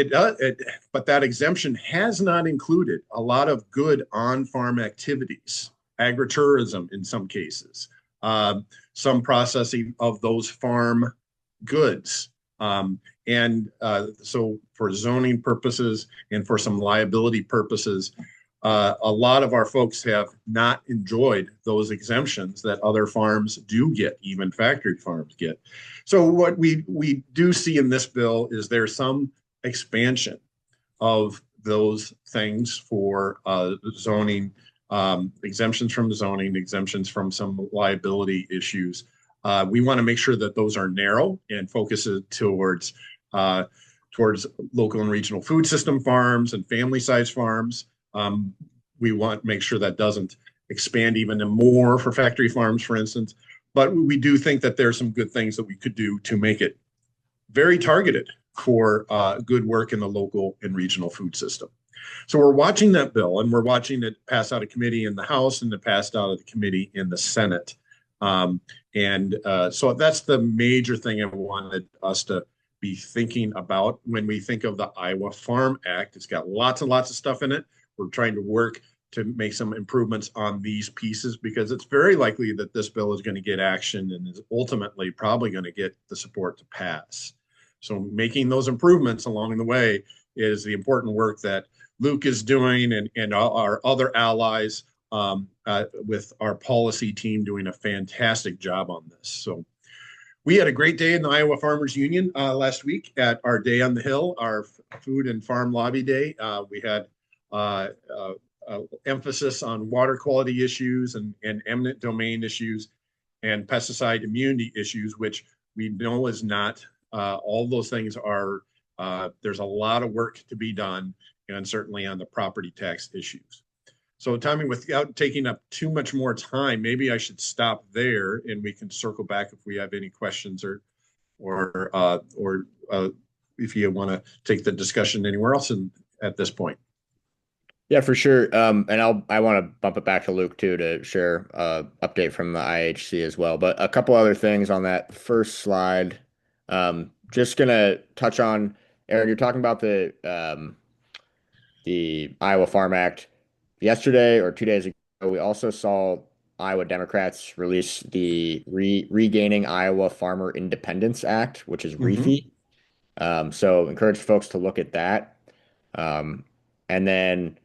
but that exemption has not included a lot of good on-farm activities, agritourism in some cases, some processing of those farm goods. So for zoning purposes and for some liability purposes, a lot of our folks have not enjoyed those exemptions that other farms do get, even factory farms get. So what we do see in this bill is there's some expansion of those things for zoning, exemptions from zoning, exemptions from some liability issues. We want to make sure that those are narrow and focus towards local and regional food system farms and family-sized farms. We want to make sure that doesn't expand even more for factory farms, for instance. But we do think that there's some good things that we could do to make it very targeted for good work in the local and regional food system. So we're watching that bill, and we're watching it pass out of committee in the House and it passed out of the committee in the Senate. So that's the major thing I wanted us to be thinking about when we think of the Iowa Farm Act. It's got lots and lots of stuff in it. We're trying to work to make some improvements on these pieces because it's very likely that this bill is going to get action and is ultimately probably going to get the support to pass. So making those improvements along the way is the important work that Luke is doing, and our other allies with our policy team doing a fantastic job on this. So we had a great day in the Iowa Farmers Union last week at our Day on the Hill, our Food and Farm Lobby Day. We had emphasis on water quality issues and eminent domain issues and pesticide immunity issues, which we know is not, all those things are, there's a lot of work to be done, and certainly on the property tax issues. So Tommy, without taking up too much more time, maybe I should stop there and we can circle back if we have any questions or if you want to take the discussion anywhere else at this point. Yeah, for sure. And I want to bump it back to Luke too to share update from the IHC as well. But a couple other things on that first slide. Just gonna touch on, Aaron, you're talking about the Iowa Farm Act. Yesterday or 2 days ago, we also saw Iowa Democrats release the Regaining Iowa Farmer Independence Act, which is REFI. So encourage folks to look at that. And then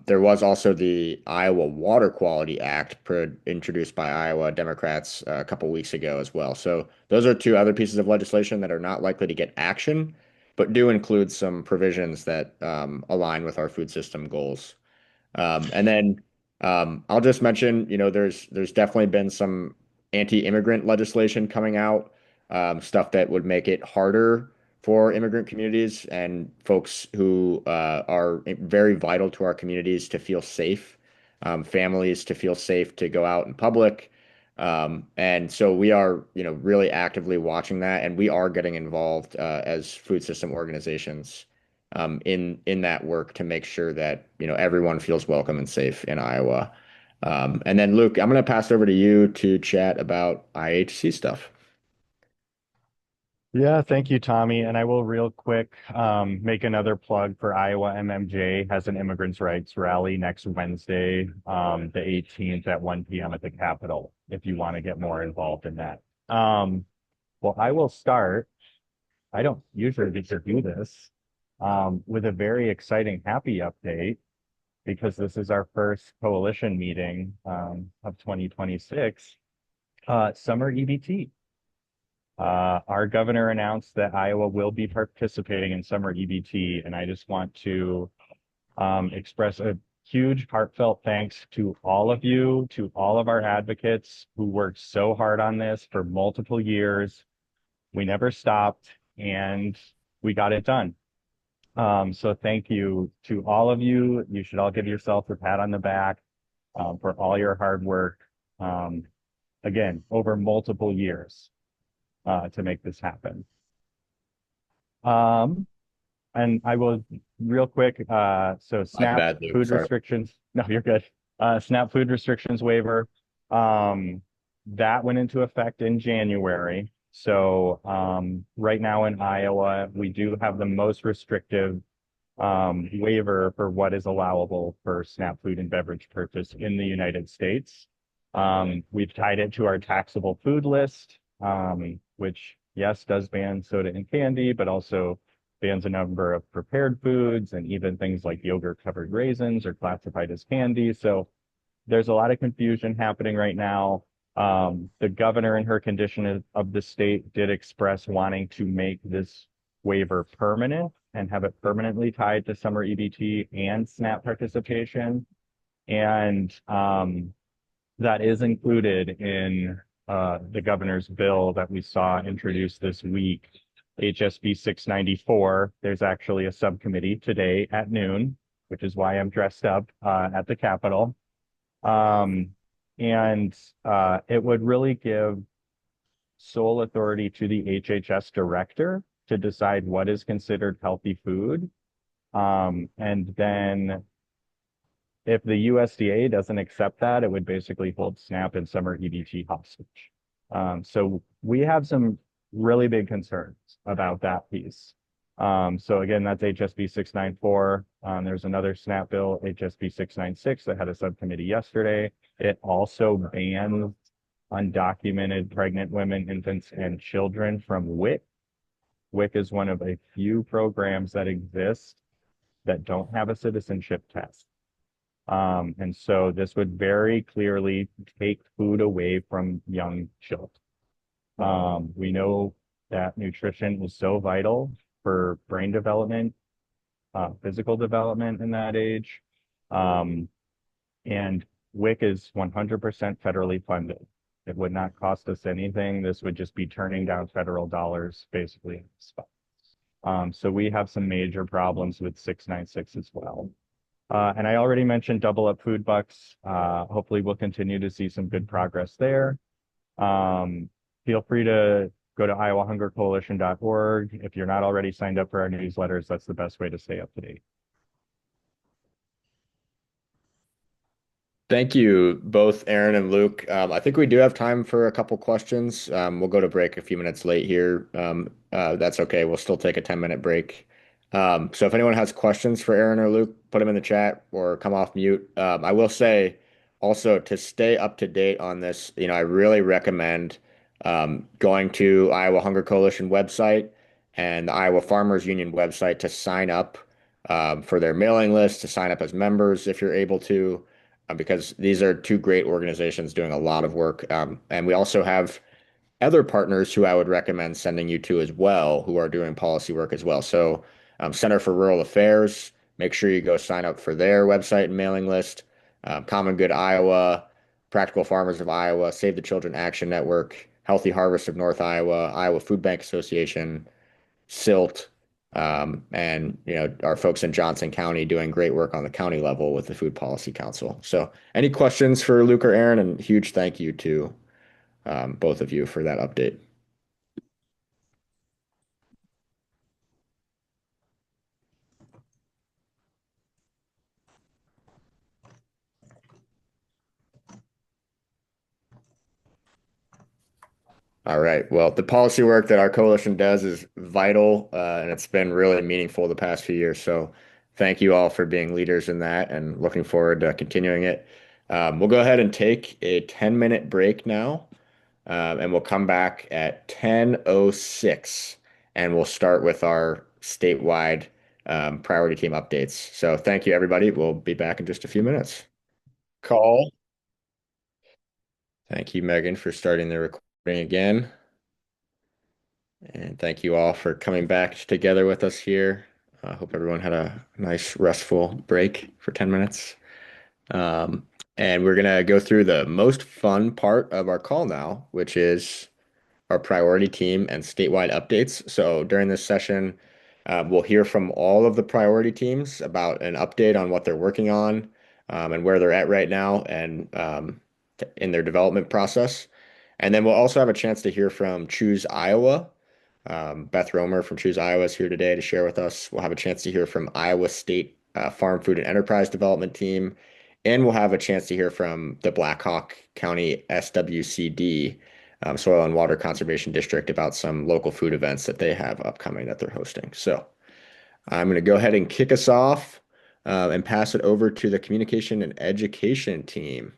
there was also the Iowa Water Quality Act introduced by Iowa Democrats a couple weeks ago as well. So those are two other pieces of legislation that are not likely to get action, but do include some provisions that align with our food system goals. And then I'll just mention, there's definitely been some anti-immigrant legislation coming out, stuff that would make it harder for immigrant communities and folks who are very vital to our communities to feel safe, families to feel safe to go out in public. And so we are, really actively watching that, and we are getting involved as food system organizations in that work to make sure that everyone feels welcome and safe in Iowa. And then Luke, I'm going to pass it over to you to chat about IHC stuff. Yeah, thank you, Tommy. And I will real quick make another plug for Iowa MMJ has an immigrants' rights rally next Wednesday, the 18th at 1 p.m. at the Capitol, if you want to get more involved in that. Well, I will start. I don't usually get to do this. With a very exciting happy update, because this is our first coalition meeting of 2026, Summer EBT. Our governor announced that Iowa will be participating in Summer EBT, and I just want to express a huge heartfelt thanks to all of you, to all of our advocates who worked so hard on this for multiple years. We never stopped, and we got it done. So thank you to all of you. You should all give yourself a pat on the back for all your hard work, again, over multiple years to make this happen. And I will real quick, so SNAP food restrictions. No, you're good. SNAP food restrictions waiver, that went into effect in January. So right now in Iowa, we do have the most restrictive waiver for what is allowable for SNAP food and beverage purchase in the United States. We've tied it to our taxable food list, which, yes, does ban soda and candy, but also bans a number of prepared foods, and even things like yogurt-covered raisins are classified as candy. So there's a lot of confusion happening right now. The governor, in her condition of the state, did express wanting to make this waiver permanent and have it permanently tied to Summer EBT and SNAP participation. And that is included in the governor's bill that we saw introduced this week, HSB 694. There's actually a subcommittee today at noon, which is why I'm dressed up at the Capitol. And it would really give sole authority to the HHS director to decide what is considered healthy food. And then if the USDA doesn't accept that, it would basically hold SNAP and Summer EBT hostage. So we have some really big concerns about that piece. So again, that's HSB 694. There's another SNAP bill, HSB 696, that had a subcommittee yesterday. It also bans undocumented pregnant women, infants, and children from WIC. WIC is one of a few programs that exist that don't have a citizenship test. And so this would very clearly take food away from young children. We know that nutrition is so vital for brain development, physical development in that age. And WIC is 100% federally funded. It would not cost us anything. This would just be turning down federal dollars basically. So we have some major problems with 696 as well. And I already mentioned double up food bucks. Hopefully we'll continue to see some good progress there. Feel free to go to iowahungercoalition.org. If you're not already signed up for our newsletters, that's the best way to stay up to date. Thank you both, Aaron and Luke. I think we do have time for a couple questions. We'll go to break a few minutes late here. That's okay. We'll still take a 10-minute break. So if anyone has questions for Aaron or Luke, put them in the chat or come off mute. I will say also to stay up to date on this, I really recommend going to Iowa Hunger Coalition website and the Iowa Farmers Union website to sign up for their mailing list, to sign up as members if you're able to. Because these are two great organizations doing a lot of work. And we also have other partners who I would recommend sending you to as well, who are doing policy work as well. So Center for Rural Affairs, make sure you go sign up for their website and mailing list. Common Good Iowa, Practical Farmers of Iowa, Save the Children Action Network, Healthy Harvest of North Iowa, Iowa Food Bank Association, SILT, and our folks in Johnson County doing great work on the county level with the Food Policy Council. So any questions for Luke or Aaron? And huge thank you to both of you for that update. All right. Well, the policy work that our coalition does is vital, and it's been really meaningful the past few years. So thank you all for being leaders in that and looking forward to continuing it. We'll go ahead and take a 10-minute break now, and we'll come back at 10:06, and we'll start with our statewide priority team updates. So thank you, everybody. We'll be back in just a few minutes. Call. Thank you, Megan, for starting the recording again. And thank you all for coming back together with us here. I hope everyone had a nice, restful break for 10 minutes. And we're going to go through the most fun part of our call now, which is our priority team and statewide updates. So during this session, we'll hear from all of the priority teams about an update on what they're working on and where they're at right now and in their development process. And then we'll also have a chance to hear from Choose Iowa. Beth Romer from Choose Iowa is here today to share with us. We'll have a chance to hear from Iowa State Farm Food and Enterprise Development Team. And we'll have a chance to hear from the Blackhawk County SWCD, Soil and Water Conservation District, about some local food events that they have upcoming that they're hosting. So I'm going to go ahead and kick us off and pass it over to the Communication and Education team.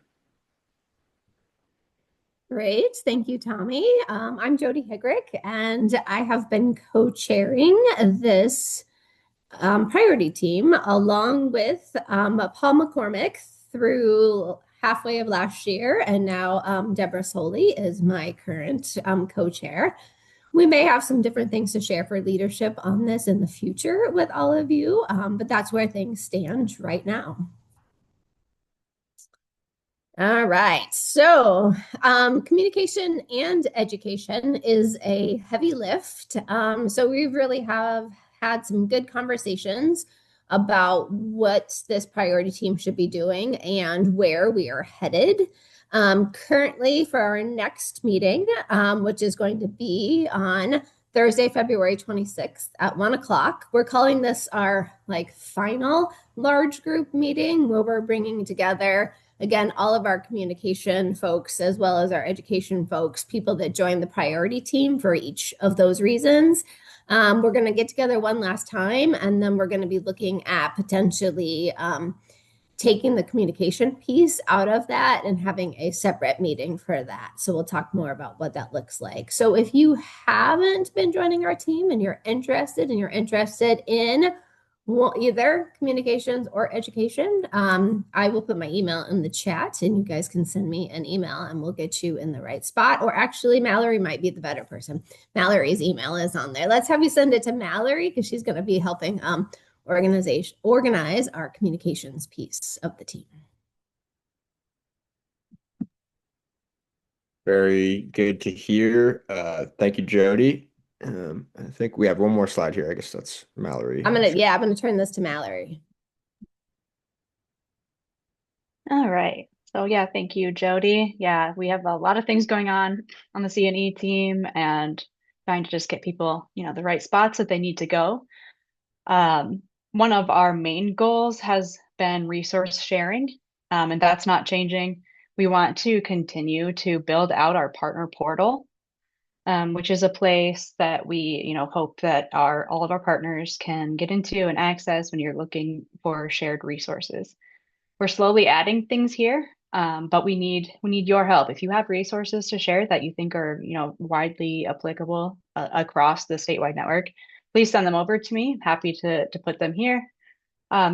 Great. Thank you, Tommy. I'm Jody Higrick, and I have been co-chairing this priority team along with Paul McCormick through halfway of last year. And now Deborah Soley is my current co-chair. We may have some different things to share for leadership on this in the future with all of you, but that's where things stand right now. All right, so communication and education is a heavy lift. So we really have had some good conversations about what this priority team should be doing and where we are headed. Currently for our next meeting, which is going to be on Thursday, February 26th at 1 o'clock, we're calling this our final large group meeting where we're bringing together, again, all of our communication folks, as well as our education folks, people that join the priority team for each of those reasons. We're going to get together one last time, and then we're going to be looking at potentially taking the communication piece out of that and having a separate meeting for that. So we'll talk more about what that looks like. So if you haven't been joining our team and you're interested in either communications or education, I will put my email in the chat and you guys can send me an email and we'll get you in the right spot. Or actually, Mallory might be the better person. Mallory's email is on there. Let's have you send it to Mallory because she's going to be helping organize our communications piece of the team. Very good to hear. Thank you, Jody. I think we have one more slide here. I guess that's Mallory. I'm gonna turn this to Mallory. All right. So yeah, thank you, Jody. Yeah, we have a lot of things going on the C&E team and trying to just get people, the right spots that they need to go. One of our main goals has been resource sharing, and that's not changing. We want to continue to build out our partner portal, which is a place that we, hope that all of our partners can get into and access when you're looking for shared resources. We're slowly adding things here, but we need your help. If you have resources to share that you think are, widely applicable across the statewide network, please send them over to me. I'm happy to put them here.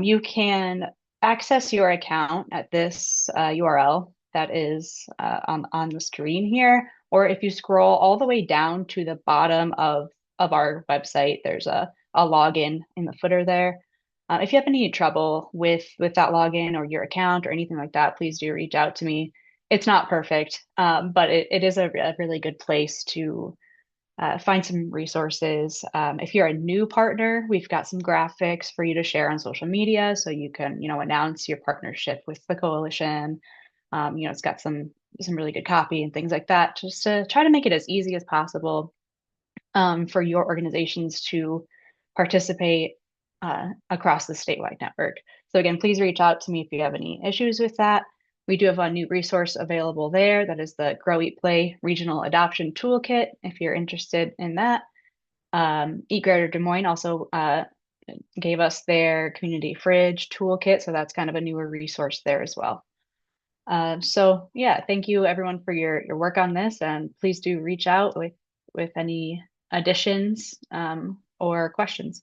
You can access your account at this URL that is on the screen here, or if you scroll all the way down to the bottom of our website, there's a login in the footer there. If you have any trouble with that login or your account or anything like that, please do reach out to me. It's not perfect, but it is a really good place to find some resources. If you're a new partner, we've got some graphics for you to share on social media so you can, announce your partnership with the coalition. It's got some really good copy and things like that, just to try to make it as easy as possible for your organizations to participate across the statewide network. So again, please reach out to me if you have any issues with that. We do have a new resource available there. That is the Grow, Eat, Play Regional Adoption Toolkit, if you're interested in that. Eat Greater Des Moines also gave us their Community Fridge Toolkit, so that's kind of a newer resource there as well. So yeah, thank you everyone for your work on this, and please do reach out with any additions or questions.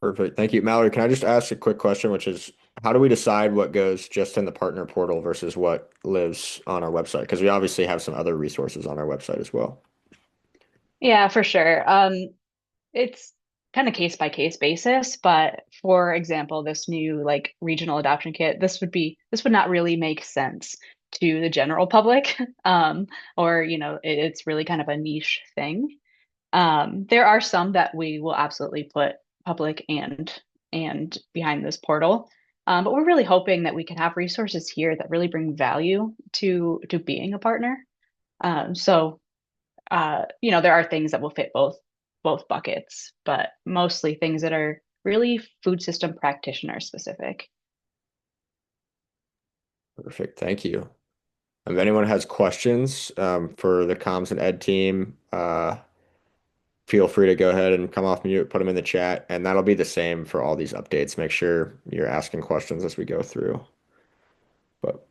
Perfect. Thank you. Mallory, can I just ask a quick question, which is how do we decide what goes just in the partner portal versus what lives on our website? Because we obviously have some other resources on our website as well. Yeah, for sure. It's kind of case by case basis, but for example, this new regional adoption kit, this would not really make sense to the general public, or it's really kind of a niche thing. There are some that we will absolutely put public and behind this portal, but we're really hoping that we can have resources here that really bring value to being a partner. So there are things that will fit both buckets, but mostly things that are really food system practitioner specific. Perfect. Thank you. If anyone has questions for the comms and ed team, feel free to go ahead and come off mute, put them in the chat, and that'll be the same for all these updates. Make sure you're asking questions as we go through. But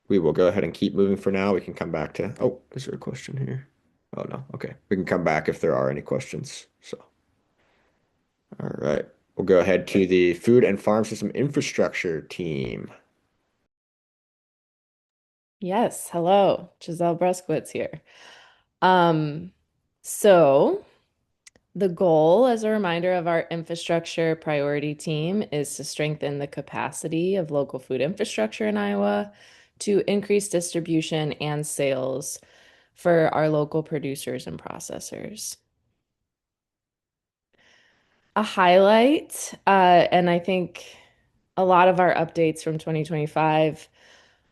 we will go ahead and keep moving for now. We can come back to, oh, is there a question here? Oh, no. Okay. We can come back if there are any questions. So, all right. We'll go ahead to the food and farm system infrastructure team. Yes, hello, Giselle Bruskowitz here. So the goal, as a reminder, of our infrastructure priority team is to strengthen the capacity of local food infrastructure in Iowa to increase distribution and sales for our local producers and processors. A highlight, and I think a lot of our updates from 2025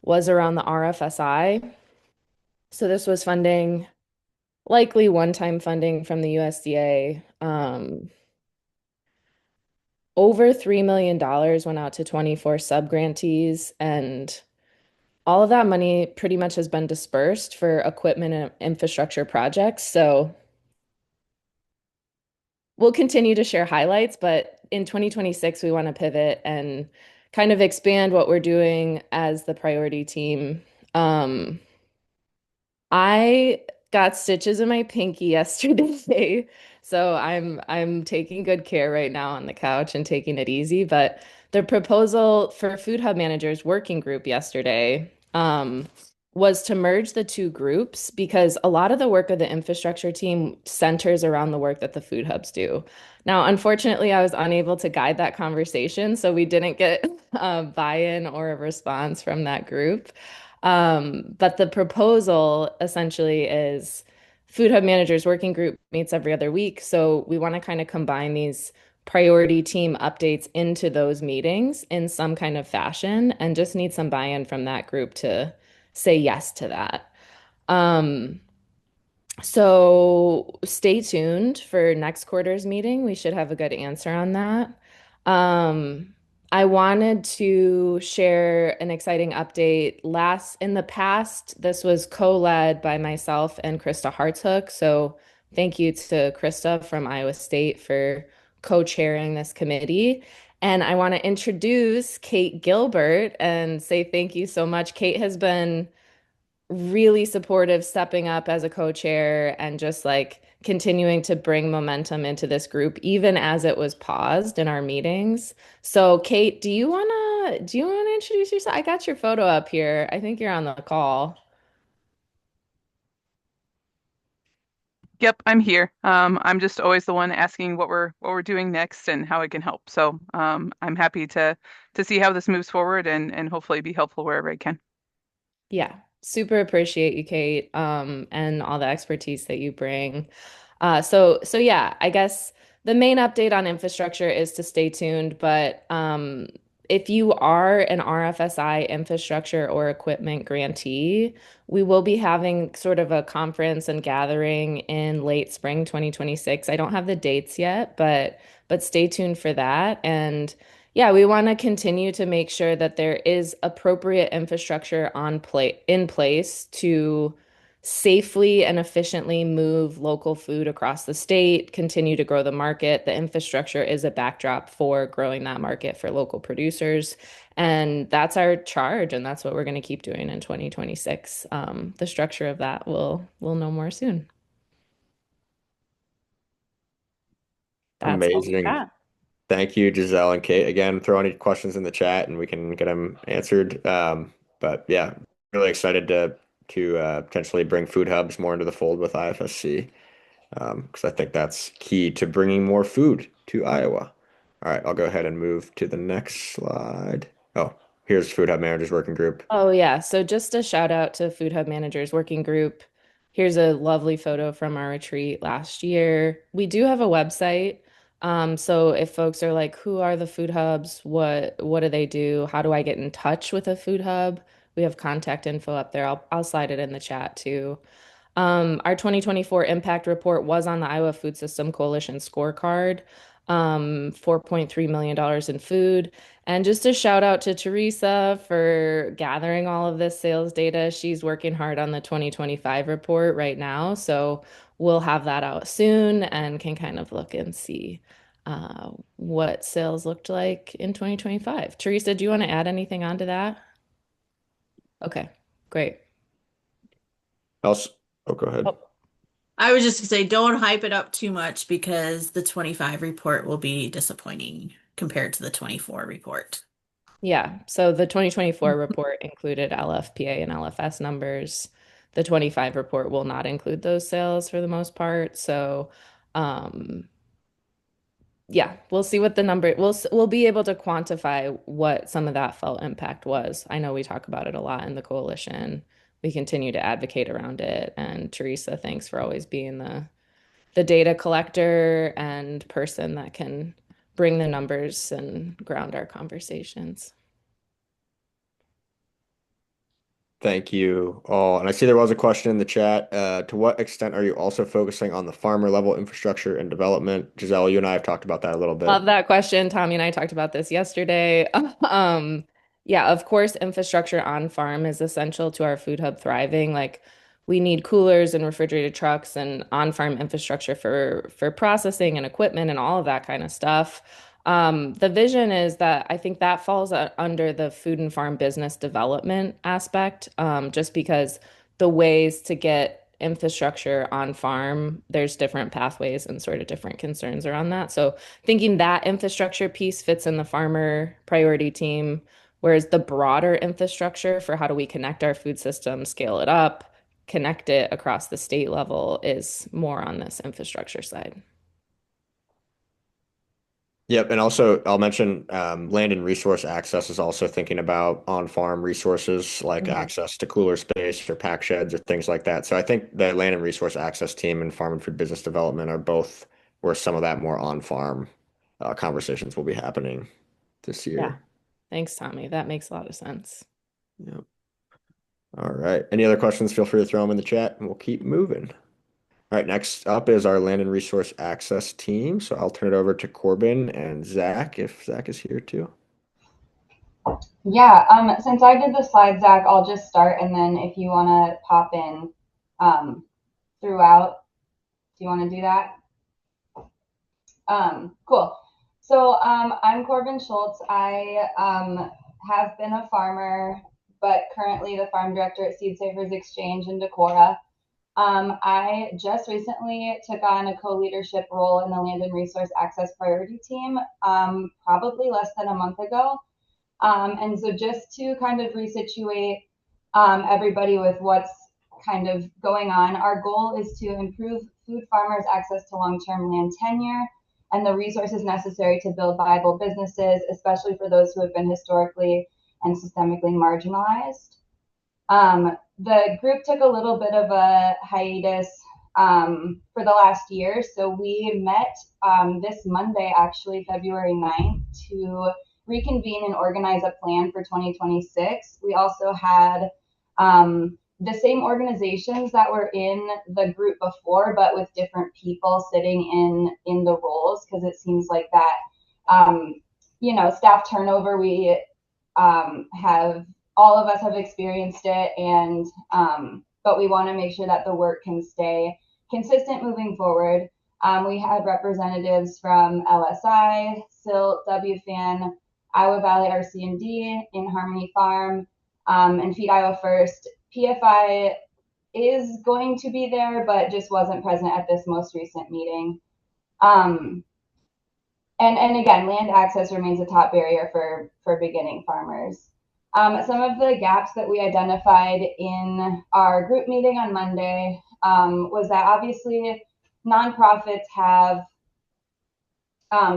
was around the RFSI. So this was funding, likely one-time funding from the USDA. Over $3 million went out to 24 sub-grantees, and all of that money pretty much has been dispersed for equipment and infrastructure projects. So we'll continue to share highlights, but in 2026, we want to pivot and kind of expand what we're doing as the priority team. Um, I got stitches in my pinky yesterday, so I'm taking good care right now on the couch and taking it easy. But the proposal for Food Hub Managers Working Group yesterday was to merge the two groups because a lot of the work of the infrastructure team centers around the work that the food hubs do. Now, unfortunately, I was unable to guide that conversation, so we didn't get buy-in or a response from that group. But the proposal essentially is Food Hub Managers Working Group meets every other week. So we want to kind of combine these priority team updates into those meetings in some kind of fashion and just need some buy-in from that group to say yes to that. Um, so stay tuned for next quarter's meeting. We should have a good answer on that. Um, I wanted to share an exciting update. In the past, this was co-led by myself and Krista Hartshook. So thank you to Krista from Iowa State for co-chairing this committee. And I want to introduce Kate Gilbert and say thank you so much. Kate has been really supportive, stepping up as a co-chair and just like continuing to bring momentum into this group, even as it was paused in our meetings. So, Kate, do you wanna introduce yourself? I got your photo up here. I think you're on the call. Yep, I'm here. I'm just always the one asking what we're doing next and how I can help. So I'm happy to see how this moves forward and hopefully be helpful wherever I can. Yeah, super appreciate you, Kate, and all the expertise that you bring. So yeah, I guess the main update on infrastructure is to stay tuned, but if you are an RFSI infrastructure or equipment grantee, we will be having sort of a conference and gathering in late spring 2026. I don't have the dates yet, but stay tuned for that. And yeah, we want to continue to make sure that there is appropriate infrastructure in place to safely and efficiently move local food across the state, continue to grow the market. The infrastructure is a backdrop for growing that market for local producers. And that's our charge, and that's what we're going to keep doing in 2026. The structure of that we'll know more soon. That's all we Amazing. got. Thank you, Giselle and Kate. Again, throw any questions in the chat and we can get them answered. But yeah, really excited to potentially bring food hubs more into the fold with IFSC, because I think that's key to bringing more food to Iowa. All right, I'll go ahead and move to the next slide. Oh, here's Food Hub Managers Working Group. Oh, yeah. So just a shout out to Food Hub Managers Working Group. Here's a lovely photo from our retreat last year. We do have a website. So if folks are like, who are the food hubs? What do they do? How do I get in touch with a food hub? We have contact info up there. I'll slide it in the chat too. Our 2024 impact report was on the Iowa Food System Coalition scorecard, $4.3 million in food. And just a shout out to Teresa for gathering all of this sales data. She's working hard on the 2025 report right now. So we'll have that out soon and can kind of look and see what sales looked like in 2025. Teresa, do you want to add anything onto that? Okay, great. Else, oh, go ahead. Oh, I was just gonna say, don't hype it up too much because the 25 report will be disappointing compared to the 24 report. yeah. So the 2024 report included LFPA and LFS numbers. The 25 report will not include those sales for the most part. So, um, yeah, we'll see what the number we'll be able to quantify what some of that felt impact was. I know we talk about it a lot in the coalition. We continue to advocate around it. And Teresa, thanks for always being the data collector and person that can bring the numbers and ground our conversations. Thank you all. And I see there was a question in the chat. To what extent are you also focusing on the farmer level infrastructure and development? Giselle, you and I have talked about that a little bit. Love that question. Tommy and I talked about this yesterday. Yeah, of course, infrastructure on farm is essential to our food hub thriving. Like we need coolers and refrigerated trucks and on-farm infrastructure for processing and equipment and all of that kind of stuff. The vision is that I think that falls under the food and farm business development aspect, just because the ways to get infrastructure on farm, there's different pathways and sort of different concerns around that. So thinking that infrastructure piece fits in the farmer priority team, whereas the broader infrastructure for how do we connect our food system, scale it up, connect it across the state level is more on this infrastructure side. Yep, and also I'll mention land and resource access is also thinking about on-farm resources like access to cooler space or pack sheds or things like that. So I think the land and resource access team and farm and food business development are both where some of that more on-farm conversations will be happening this Yeah. year. Thanks, Tommy. That makes a lot of sense. Yep. All right. Any other questions? Feel free to throw them in the chat and we'll keep moving. All right, next up is our land and resource access team. So I'll turn it over to Corbin and Zach if Zach is here too. Yeah, since I did the slide, Zach, I'll just start, and then if you want to pop in throughout, do you want to do that? Cool. So I'm Corbin Schultz. I have been a farmer, but currently the farm director at Seed Savers Exchange in Decorah. I just recently took on a co-leadership role in the Land and Resource Access Priority Team, probably less than a month ago. And so just to kind of resituate everybody with what's kind of going on, our goal is to improve food farmers' access to long-term land tenure and the resources necessary to build viable businesses, especially for those who have been historically and systemically marginalized. The group took a little bit of a hiatus for the last year. So we met this Monday, actually, February 9th, to reconvene and organize a plan for 2026. We also had the same organizations that were in the group before, but with different people sitting in the roles, because it seems like that, staff turnover, we have, all of us have experienced it, and but we want to make sure that the work can stay consistent moving forward. We had representatives from LSI, SILT, WFAN, Iowa Valley RC&D, In Harmony Farm, and Feed Iowa First. PFI is going to be there, but just wasn't present at this most recent meeting. And again, land access remains a top barrier for beginning farmers. Some of the gaps that we identified in our group meeting on Monday was that obviously nonprofits have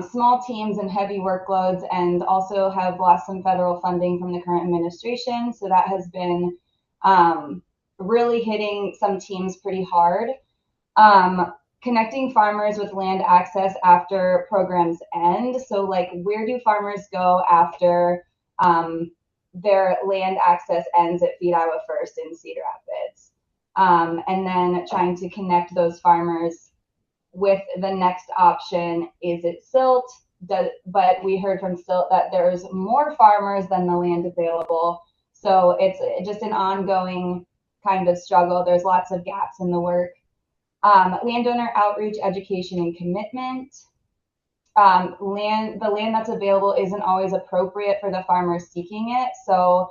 small teams and heavy workloads, and also have lost some federal funding from the current administration. So that has been really hitting some teams pretty hard. Connecting farmers with land access after programs end. So like, where do farmers go after their land access ends at Feed Iowa First in Cedar Rapids? And then trying to connect those farmers with the next option. Is it SILT? But we heard from SILT that there's more farmers than the land available. So it's just an ongoing kind of struggle. There's lots of gaps in the work. Landowner outreach, education, and commitment. The land that's available isn't always appropriate for the farmers seeking it. So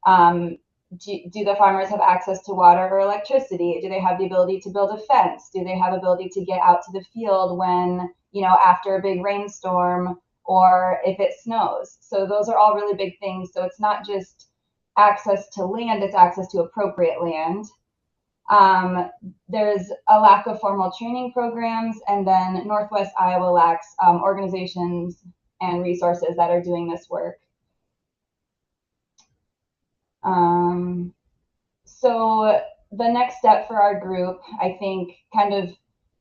do the farmers have access to water or electricity? Do they have the ability to build a fence? Do they have ability to get out to the field when, after a big rainstorm, or if it snows? So those are all really big things. So it's not just access to land, it's access to appropriate land. There's a lack of formal training programs, and then Northwest Iowa lacks organizations and resources that are doing this work. So the next step for our group, I think kind of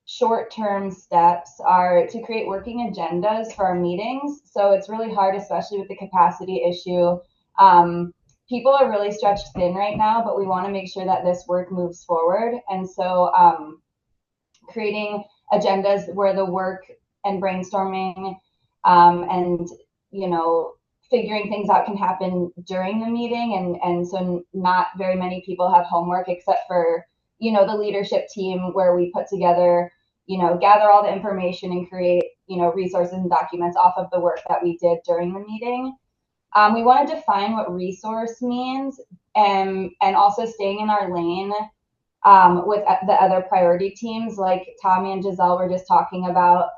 short-term steps, are to create working agendas for our meetings. So it's really hard, especially with the capacity issue. People are really stretched thin right now, but we want to make sure that this work moves forward. And so creating agendas where the work and brainstorming and, figuring things out can happen during the meeting. And so not very many people have homework except for the leadership team where we put together, gather all the information and create, resources and documents off of the work that we did during the meeting. We want to define what resource means, and also staying in our lane with the other priority teams, like Tommy and Giselle were just talking about.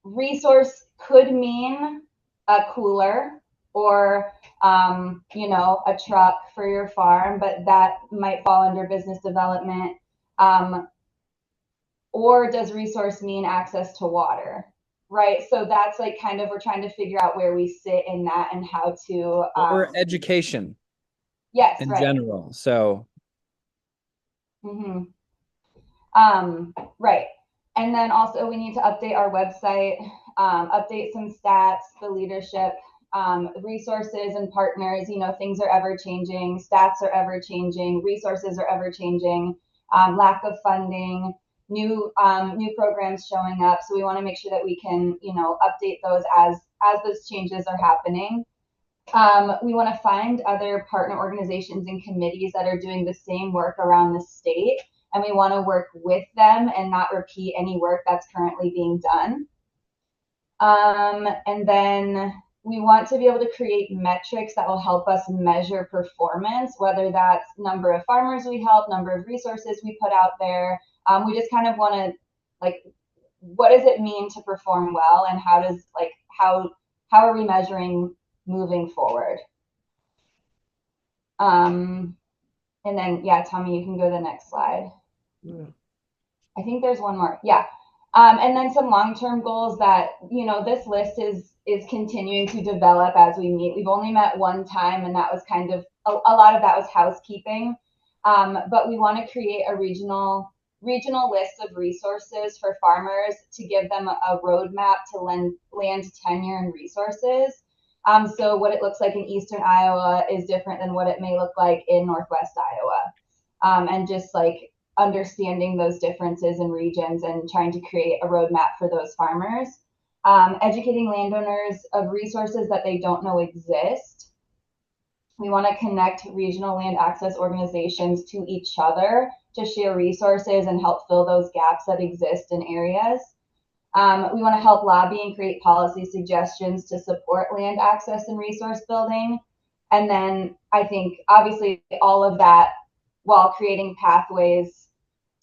Resource could mean a cooler or a truck for your farm, but that might fall under business development. Or does resource mean access to water? Right. So that's like kind of, we're trying to figure out where we sit in that and how to or education. Yes, in right. general. So right. And then also we need to update our website, update some stats, the leadership, resources and partners. Things are ever changing, stats are ever changing, resources are ever changing, lack of funding, new programs showing up. So we want to make sure that we can, update those as those changes are happening. We want to find other partner organizations and committees that are doing the same work around the state, and we want to work with them and not repeat any work that's currently being done. And then we want to be able to create metrics that will help us measure performance, whether that's number of farmers we help, number of resources we put out there. We just kind of want to, like, what does it mean to perform well, and how are we measuring moving forward? And then, yeah, Tommy, you can go to the next slide. Yeah. I think there's one more. Yeah. And then some long-term goals that, this list is continuing to develop as we meet. We've only met one time, and that was kind of, a lot of that was housekeeping. But we want to create a regional list of resources for farmers to give them a roadmap to land tenure and resources. So what it looks like in Eastern Iowa is different than what it may look like in Northwest Iowa. And just like understanding those differences in regions and trying to create a roadmap for those farmers. Educating landowners of resources that they don't know exist. We want to connect regional land access organizations to each other to share resources and help fill those gaps that exist in areas. We want to help lobby and create policy suggestions to support land access and resource building. And then I think obviously all of that while creating pathways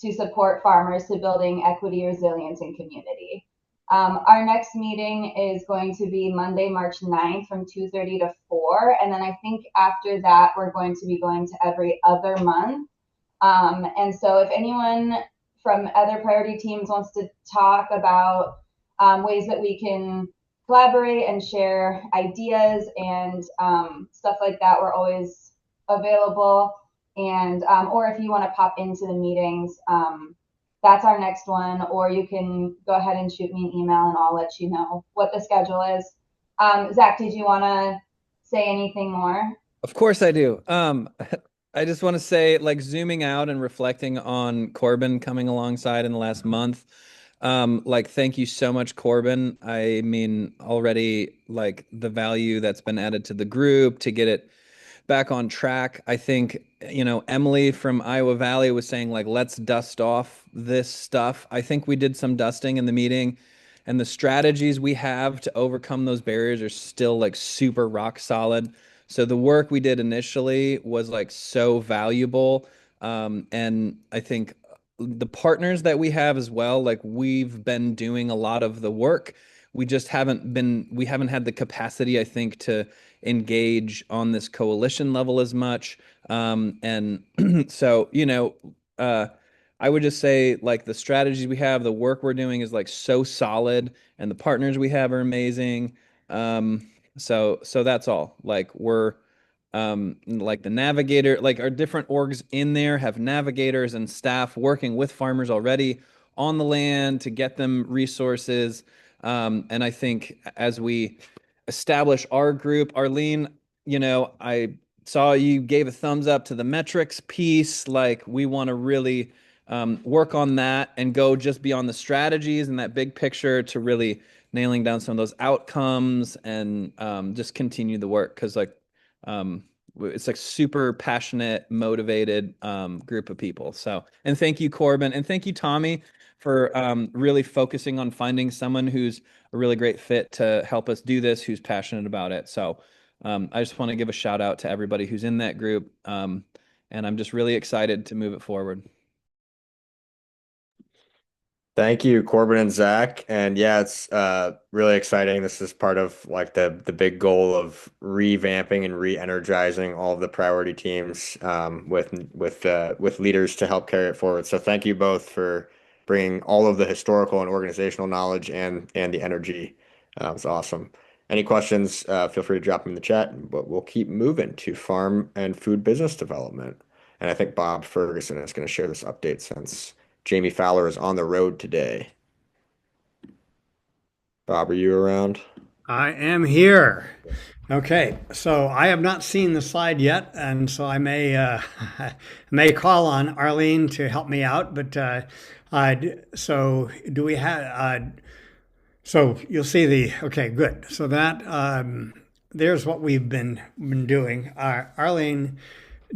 to support farmers to building equity, resilience, and community. Our next meeting is going to be Monday, March 9th from 2:30 to 4. And then I think after that, we're going to be going to every other month. And so if anyone from other priority teams wants to talk about ways that we can collaborate and share ideas and stuff like that, we're always available. And or if you want to pop into the meetings, that's our next one, or you can go ahead and shoot me an email and I'll let you know what the schedule is. Zach, did you want to say anything more? of course I do. I just want to say, like, zooming out and reflecting on Corbin coming alongside in the last month. Like, thank you so much, Corbin. I mean, already, like, the value that's been added to the group to get it back on track. I think, Emily from Iowa Valley was saying, like, let's dust off this stuff. I think we did some dusting in the meeting, and the strategies we have to overcome those barriers are still, like, super rock solid. So the work we did initially was, like, so valuable. And I think the partners that we have as well, like, we've been doing a lot of the work. We haven't had the capacity, I think, to engage on this coalition level as much. And so, I would just say, like, the strategies we have, the work we're doing is, like, so solid, and the partners we have are amazing. So that's all. Like, we're like the navigator, like, our different orgs in there have navigators and staff working with farmers already on the land to get them resources. And I think as we establish our group, Arlene, I saw you gave a thumbs up to the metrics piece. Like, we want to really work on that and go just beyond the strategies and that big picture to really nailing down some of those outcomes and just continue the work. Because, like, it's like super passionate, motivated group of people. So, and thank you, Corbin, and thank you, Tommy, for really focusing on finding someone who's a really great fit to help us do this, who's passionate about it. So, I just want to give a shout out to everybody who's in that group, and I'm just really excited to move it forward. Thank you, Corbin and Zach. And yeah, it's really exciting. This is part of like the big goal of revamping and re-energizing all of the priority teams with leaders to help carry it forward. So thank you both for bringing all of the historical and organizational knowledge and the energy. It was awesome. Any questions, feel free to drop them in the chat, but we'll keep moving to farm and food business development. And I think Bob Ferguson is going to share this update since Jamie Fowler is on the road today. Bob, are you around? I am here. Okay, so I have not seen the slide yet, and so I may may call on Arlene to help me out. But so do we have? So you'll see the. Okay, good. So that there's what we've been doing. Arlene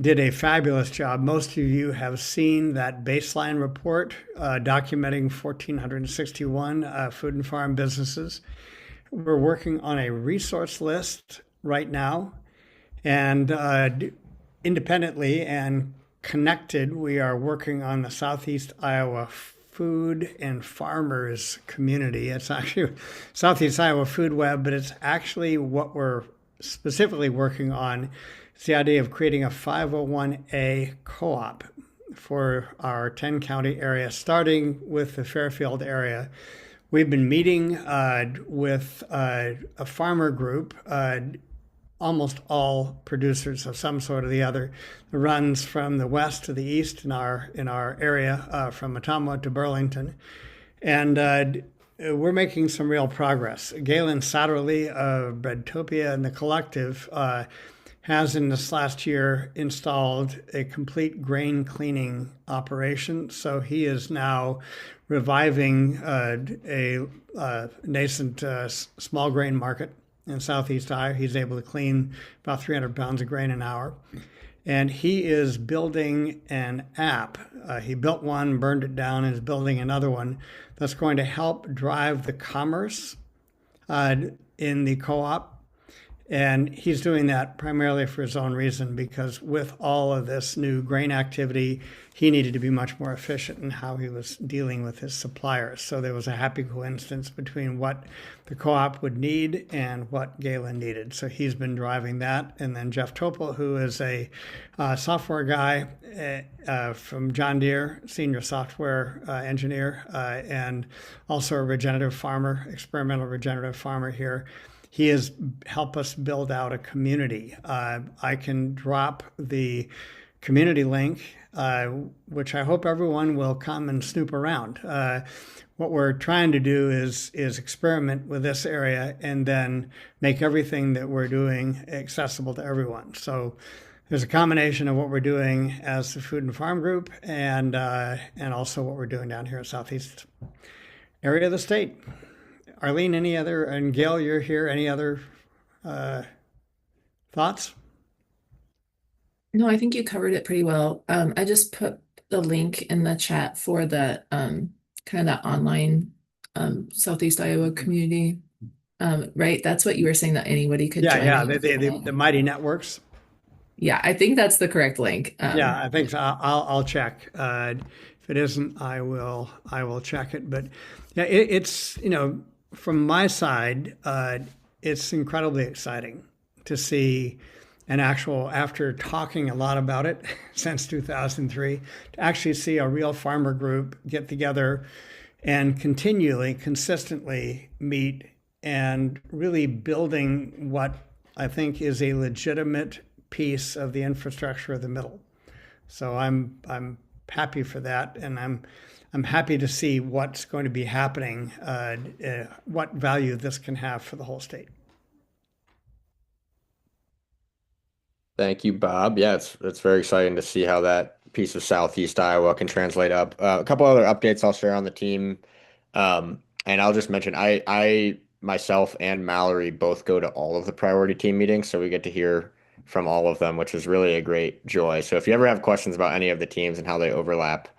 did a fabulous job. Most of you have seen that baseline report documenting 1,461 food and farm businesses. We're working on a resource list right now, and independently and connected, we are working on the Southeast Iowa food and farmers community. It's actually Southeast Iowa Food Web, but it's actually what we're specifically working on. It's the idea of creating a 501A co-op for our 10-county area, starting with the Fairfield area. We've been meeting with a farmer group, almost all producers of some sort or the other. It runs from the west to the east in our area, from Ottumwa to Burlington. And we're making some real progress. Galen Satterley of Breadtopia and the Collective has in this last year installed a complete grain cleaning operation. So he is now reviving a nascent small grain market in Southeast Iowa. He's able to clean about 300 pounds of grain an hour. And he is building an app. He built one, burned it down, and is building another one that's going to help drive the commerce in the co-op. And he's doing that primarily for his own reason, because with all of this new grain activity, he needed to be much more efficient in how he was dealing with his suppliers. So there was a happy coincidence between what the co-op would need and what Galen needed. So he's been driving that. And then Jeff Topel, who is a software guy from John Deere, senior software engineer, and also a regenerative farmer, experimental regenerative farmer here. He has helped us build out a community. I can drop the community link, which I hope everyone will come and snoop around. What we're trying to do is experiment with this area and then make everything that we're doing accessible to everyone. So there's a combination of what we're doing as the Food and Farm Group and also what we're doing down here in Southeast area of the state. Arlene, any other, and Gail, you're here, any other thoughts? No, I think you covered it pretty well. I just put the link in the chat for the kind of that online Southeast Iowa community. Right? That's what you were saying, that anybody could join. Yeah, the Mighty Networks. Yeah, I think that's the correct link. Yeah, I think so. I'll check. If it isn't, I will check it. But yeah, it's from my side, it's incredibly exciting to see an actual, after talking a lot about it since 2003, to actually see a real farmer group get together and continually, consistently meet and really building what I think is a legitimate piece of the infrastructure of the middle. So I'm happy for that, and I'm happy to see what's going to be happening, what value this can have for the whole state. Thank you, Bob. Yeah, it's very exciting to see how that piece of Southeast Iowa can translate up. A couple other updates I'll share on the team, and I'll just mention I myself and Mallory both go to all of the priority team meetings, so we get to hear from all of them, which is really a great joy. So if you ever have questions about any of the teams and how they overlap,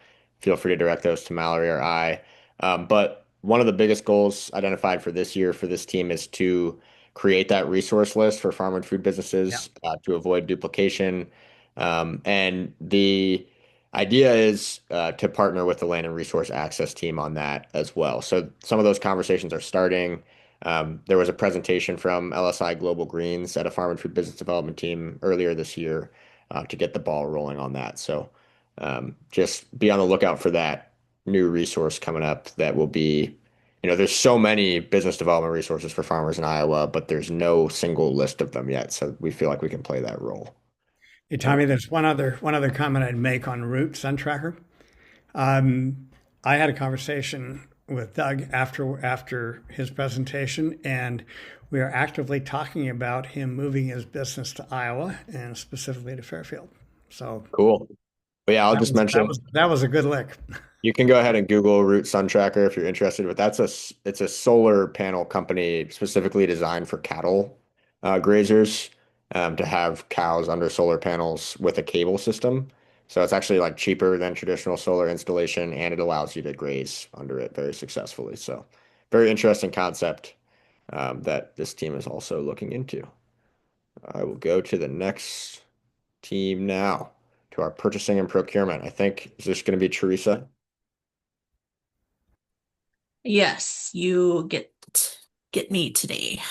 feel free to direct those to Mallory or I. But one of the biggest goals identified for this year for this team is to create that resource list for farm and food Yeah. businesses to avoid duplication. And the idea is to partner with the land and resource access team on that as well. So some of those conversations are starting. There was a presentation from LSI Global Greens at a farm and food business development team earlier this year to get the ball rolling on that. So just be on the lookout for that new resource coming up that will be, there's so many business development resources for farmers in Iowa, but there's no single list of them yet. So we feel like we can play that role. Hey, Tommy, there's one other comment I'd make on Root Sun Tracker. I had a conversation with Doug after his presentation, and we are actively talking about him moving his business to Iowa and specifically to Fairfield. So Cool. But yeah, I'll just mention that was a good lick. you can go ahead and Google Root Sun Tracker if you're interested, but it's a solar panel company specifically designed for cattle grazers to have cows under solar panels with a cable system. So it's actually like cheaper than traditional solar installation, and it allows you to graze under it very successfully. So very interesting concept that this team is also looking into. I will go to the next team now, to our purchasing and procurement. I think, is this going to be Teresa? Yes, you get me today.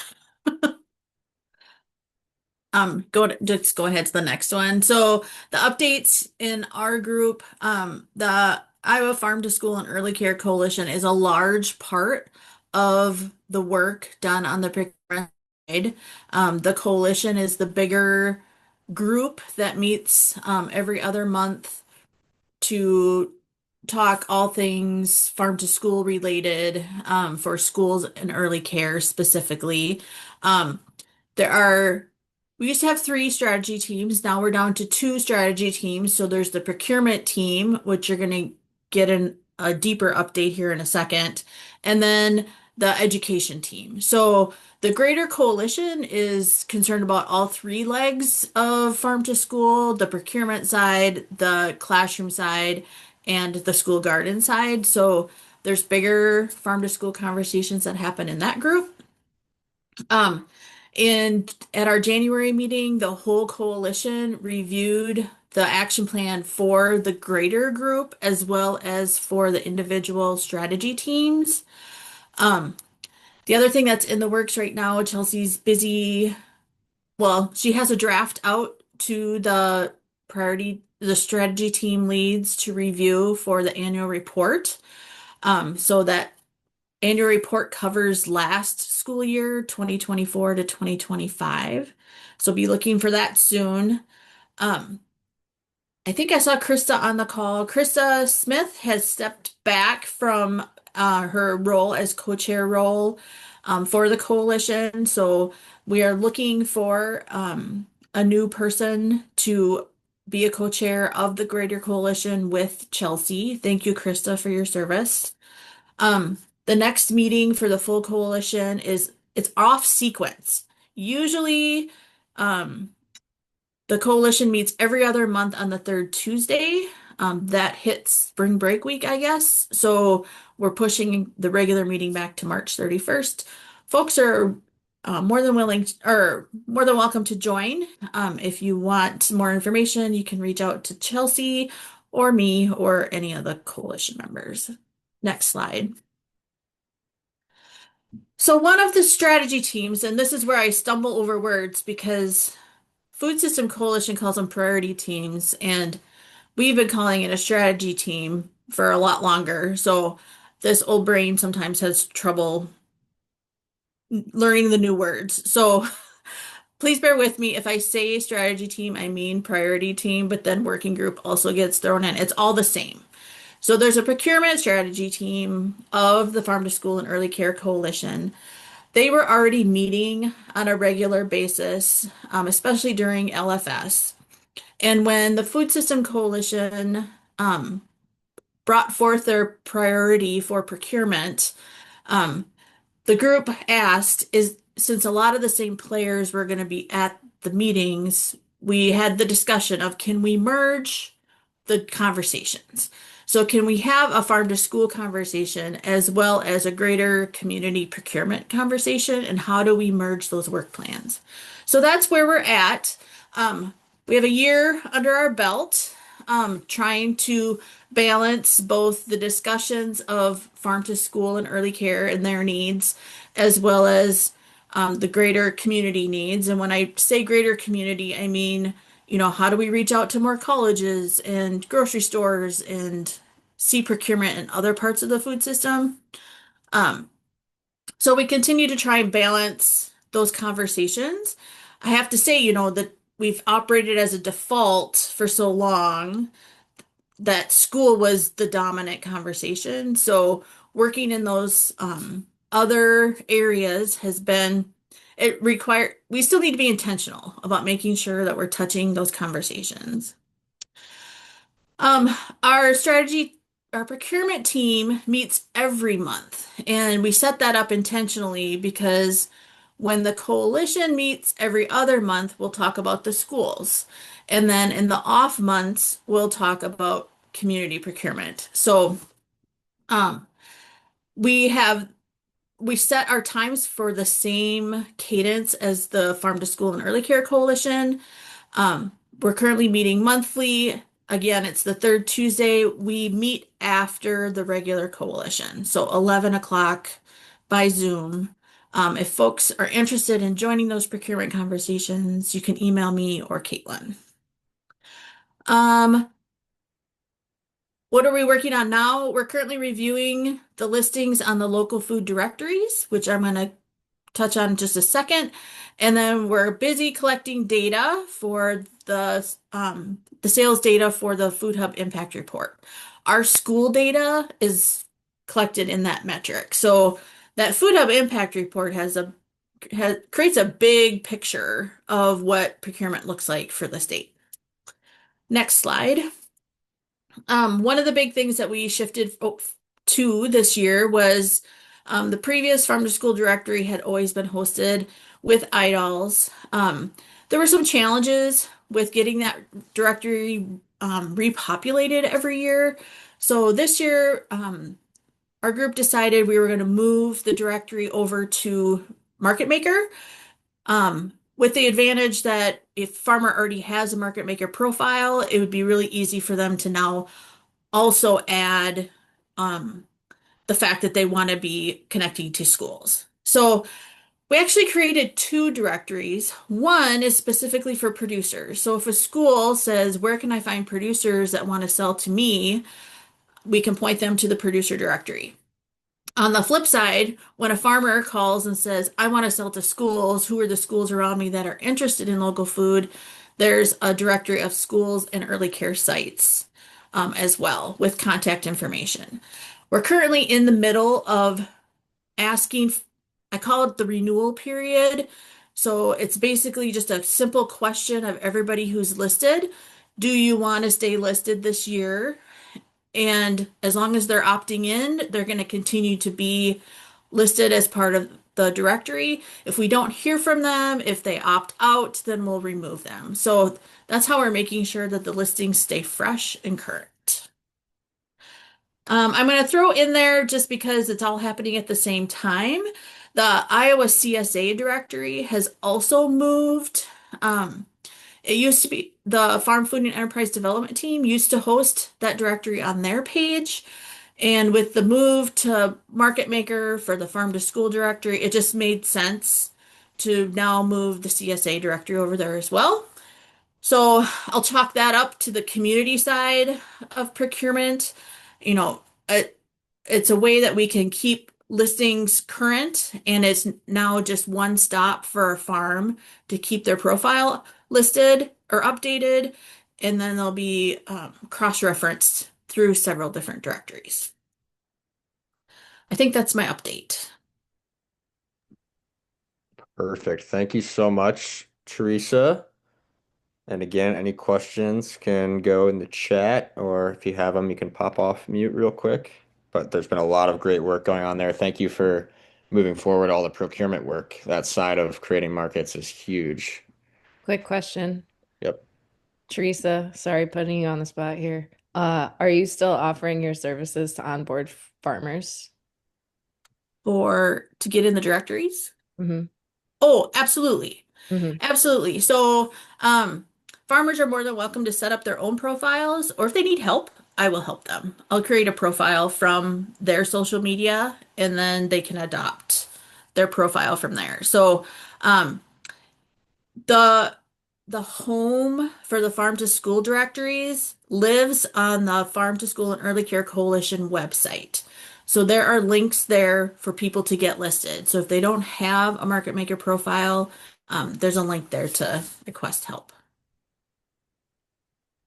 Just go ahead to the next one. So the updates in our group, the Iowa Farm to School and Early Care Coalition is a large part of the work done on the procurement side. The coalition is the bigger group that meets every other month to talk all things farm to school related for schools and early care specifically. Um, there are we used to have three strategy teams. Now we're down to two strategy teams. So there's the procurement team, which you're going to get a deeper update here in a second, and then the education team. So the greater coalition is concerned about all three legs of farm to school, the procurement side, the classroom side, and the school garden side. So there's bigger farm to school conversations that happen in that group. And at our January meeting, the whole coalition reviewed the action plan for the greater group as well as for the individual strategy teams. The other thing that's in the works right now, Chelsea's busy. Well, she has a draft out to the strategy team leads to review for the annual report. So that annual report covers last school year, 2024 to 2025. So be looking for that soon. I think I saw Krista on the call. Krista Smith has stepped back from her role as co-chair role for the coalition. So we are looking for a new person to be a co-chair of the greater coalition with Chelsea. Thank you, Krista, for your service. The next meeting for the full coalition it's off sequence. Usually, the coalition meets every other month on the third Tuesday. That hits spring break week, I guess. So we're pushing the regular meeting back to March 31st. Folks are more than welcome to join. If you want more information, you can reach out to Chelsea or me or any of the coalition members. Next slide. So one of the strategy teams, and this is where I stumble over words because Food System Coalition calls them priority teams, and we've been calling it a strategy team for a lot longer. So this old brain sometimes has trouble learning the new words. So please bear with me. If I say strategy team, I mean priority team, but then working group also gets thrown in. It's all the same. So there's a procurement strategy team of the Farm to School and Early Care Coalition. They were already meeting on a regular basis, especially during LFS. And when the Food System Coalition brought forth their priority for procurement, the group asked, since a lot of the same players were going to be at the meetings, we had the discussion of can we merge the conversations? So can we have a farm to school conversation as well as a greater community procurement conversation? And how do we merge those work plans? So that's where we're at. We have a year under our belt, trying to balance both the discussions of farm to school and early care and their needs, as well as the greater community needs. And when I say greater community, I mean, how do we reach out to more colleges and grocery stores and see procurement in other parts of the food system? So we continue to try and balance those conversations. I have to say, that we've operated as a default for so long that school was the dominant conversation. So working in those other areas we still need to be intentional about making sure that we're touching those conversations. Our procurement team meets every month, and we set that up intentionally because when the coalition meets every other month, we'll talk about the schools. And then in the off months, we'll talk about community procurement. So we set our times for the same cadence as the Farm to School and Early Care Coalition. We're currently meeting monthly. Again, it's the third Tuesday. We meet after the regular coalition, so 11 o'clock by Zoom. If folks are interested in joining those procurement conversations, you can email me or Caitlin. What are we working on now? We're currently reviewing the listings on the local food directories, which I'm going to touch on in just a second. And then we're busy collecting data for the sales data for the Food Hub Impact Report. Our school data is collected in that metric. So that Food Hub Impact Report creates a big picture of what procurement looks like for the state. Next slide. One of the big things that we shifted to this year was the previous farm to school directory had always been hosted with IDOLs. There were some challenges with getting that directory repopulated every year. So this year, our group decided we were going to move the directory over to Market Maker, with the advantage that if farmer already has a Market Maker profile, it would be really easy for them to now also add the fact that they want to be connecting to schools. So we actually created two directories. One is specifically for producers. So if a school says, where can I find producers that want to sell to me? We can point them to the producer directory. On the flip side, when a farmer calls and says, I want to sell to schools, who are the schools around me that are interested in local food? There's a directory of schools and early care sites as well with contact information. We're currently in the middle of asking, I call it the renewal period. So it's basically just a simple question of everybody who's listed. Do you want to stay listed this year? And as long as they're opting in, they're going to continue to be listed as part of the directory. If we don't hear from them, if they opt out, then we'll remove them. So that's how we're making sure that the listings stay fresh and current. I'm going to throw in there, just because it's all happening at the same time, the Iowa CSA directory has also moved. It used to be the Farm Food and Enterprise Development team used to host that directory on their page. And with the move to Market Maker for the Farm to School directory, it just made sense to now move the CSA directory over there as well. So I'll chalk that up to the community side of procurement. It's a way that we can keep listings current, and it's now just one stop for a farm to keep their profile listed or updated, and then they'll be cross-referenced through several different directories. I think that's my update. Perfect. Thank you so much, Teresa. And again, any questions can go in the chat, or if you have them, you can pop off mute real quick. But there's been a lot of great work going on there. Thank you for moving forward all the procurement work. That side of creating markets is huge. Quick question. Yep. Teresa, sorry putting you on the spot here. Are you still offering your services to onboard farmers? Or to get in the directories? Mm-hmm. Oh, absolutely. Mm-hmm. Absolutely. So, farmers are more than welcome to set up their own profiles, or if they need help, I will help them. I'll create a profile from their social media and then they can adopt their profile from there. So, um, the the home for the farm to school directories lives on the Farm to School and Early Care Coalition website. So there are links there for people to get listed. So if they don't have a market maker profile, there's a link there to request help.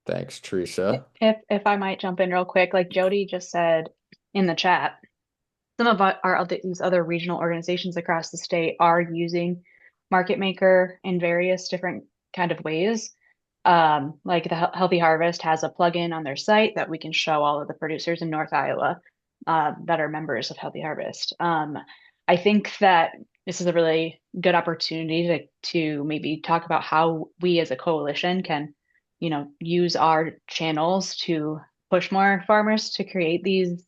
Thanks, Teresa. If I might jump in real quick, like Jody just said in the chat, some of these other regional organizations across the state are using Market Maker in various different kind of ways. Like the Healthy Harvest has a plugin on their site that we can show all of the producers in North Iowa that are members of Healthy Harvest. I think that this is a really good opportunity to maybe talk about how we as a coalition can, use our channels to push more farmers to create these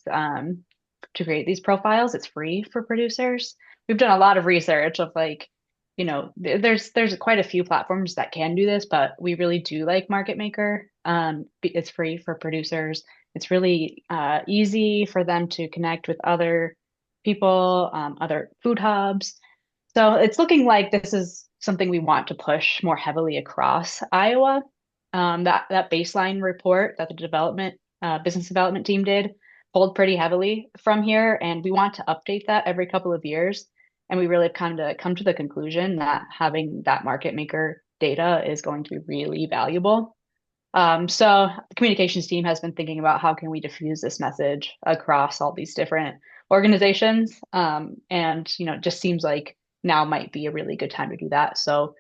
profiles. It's free for producers. We've done a lot of research of like, there's quite a few platforms that can do this, but we really do like Market Maker. It's free for producers. It's really easy for them to connect with other people, other food hubs. So it's looking like this is something we want to push more heavily across Iowa. That baseline report that the business development team did pulled pretty heavily from here, and we want to update that every couple of years. And we really have come to the conclusion that having that market maker data is going to be really valuable. So the communications team has been thinking about how can we diffuse this message across all these different organizations. And it just seems like now might be a really good time to do that. So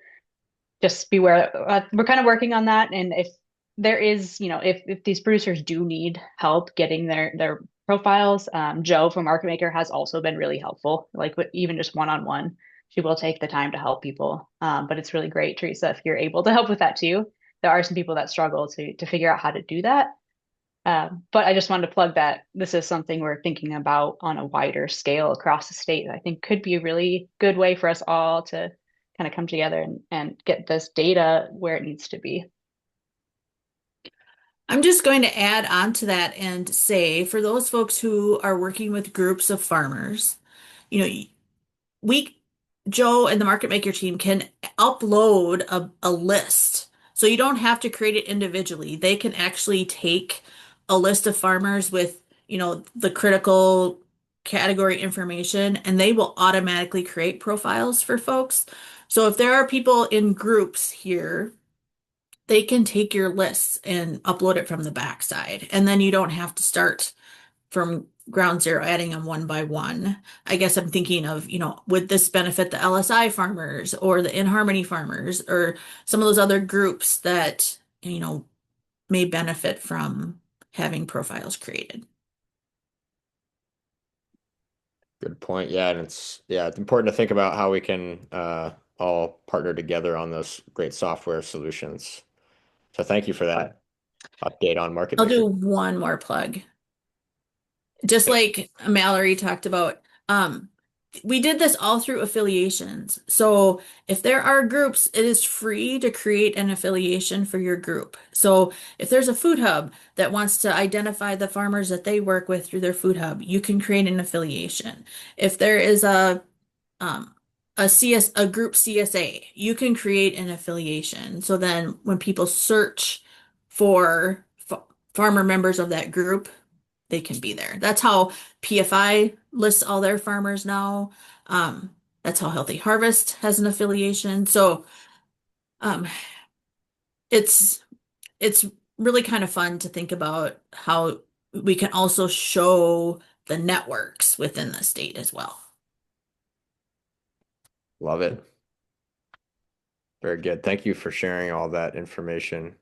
just beware. We're kind of working on that, and if there is, if these producers do need help getting their profiles, Joe from Market Maker has also been really helpful. Like even just one-on-one, she will take the time to help people. But it's really great, Teresa, if you're able to help with that too. There are some people that struggle to figure out how to do that. But I just wanted to plug that this is something we're thinking about on a wider scale across the state. I think could be a really good way for us all to kind of come together and get this data where it needs to be. I'm just going to add on to that and say for those folks who are working with groups of farmers, you know, we, Joe and the market maker team can upload a list. So you don't have to create it individually. They can actually take a list of farmers with, the critical category information, and they will automatically create profiles for folks. So if there are people in groups here, they can take your lists and upload it from the backside. And then you don't have to start from ground zero, adding them one by one. I guess I'm thinking of, would this benefit the LSI farmers or the In Harmony farmers or some of those other groups that, may benefit from having profiles created? Good point. Yeah, and it's important to think about how we can all partner together on those great software solutions. So thank you for that update on Market I'll Maker. do one more plug. Just like Mallory talked about, we did this all through affiliations. So if there are groups, it is free to create an affiliation for your group. So if there's a food hub that wants to identify the farmers that they work with through their food hub, you can create an affiliation. If there is a group CSA, you can create an affiliation. So then when people search for farmer members of that group, they can be there. That's how PFI lists all their farmers now. That's how Healthy Harvest has an affiliation. So it's really kind of fun to think about how we can also show the networks within the state as well. Love it. Very good. Thank you for sharing all that information.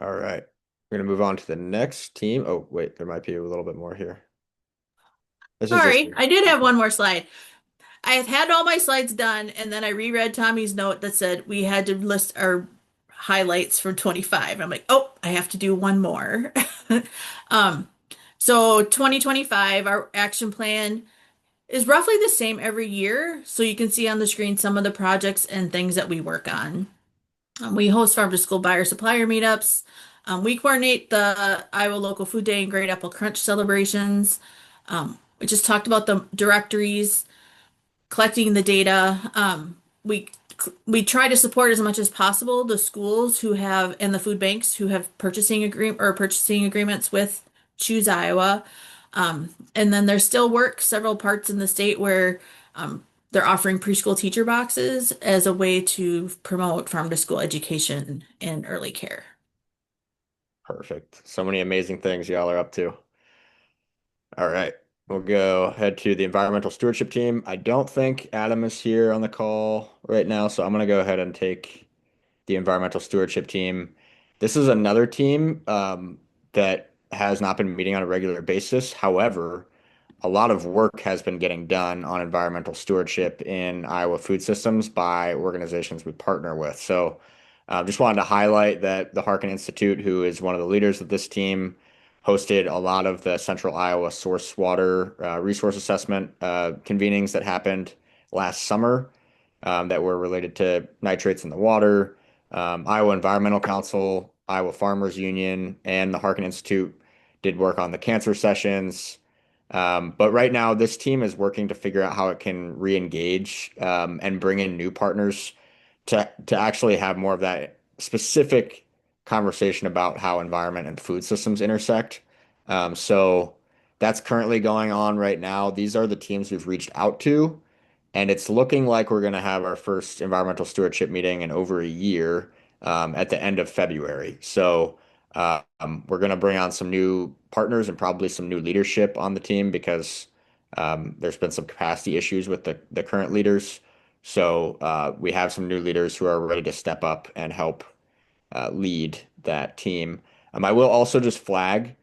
All right. We're going to move on to the next team. Oh, wait, there might be a little bit more here. Sorry, I did have one more slide. I had all my slides done, and then I reread Tommy's note that said we had to list our highlights for 25. I'm like, oh, I have to do one more. Um, so 2025, our action plan is roughly the same every year. So you can see on the screen some of the projects and things that we work on. We host farm to school buyer supplier meetups. We coordinate the Iowa Local Food Day and Great Apple Crunch celebrations. We just talked about the directories, collecting the data. We try to support as much as possible the schools who have and the food banks who have purchasing agreements with Choose Iowa. And then there's still several parts in the state where they're offering preschool teacher boxes as a way to promote farm to school education and early care. Perfect. So many amazing things y'all are up to. All right. We'll go ahead to the environmental stewardship team. I don't think Adam is here on the call right now, so I'm going to go ahead and take the environmental stewardship team. This is another team that has not been meeting on a regular basis. However, a lot of work has been getting done on environmental stewardship in Iowa food systems by organizations we partner with. So just wanted to highlight that the Harkin Institute, who is one of the leaders of this team, hosted a lot of the Central Iowa Source Water Resource Assessment convenings that happened last summer that were related to nitrates in the water. Iowa Environmental Council, Iowa Farmers Union, and the Harkin Institute did work on the cancer sessions. But right now, this team is working to figure out how it can re-engage and bring in new partners to actually have more of that specific conversation about how environment and food systems intersect. So that's currently going on right now. These are the teams we've reached out to, and it's looking like we're going to have our first environmental stewardship meeting in over a year at the end of February. So we're going to bring on some new partners and probably some new leadership on the team because there's been some capacity issues with the current leaders. So we have some new leaders who are ready to step up and help lead that team. I will also just flag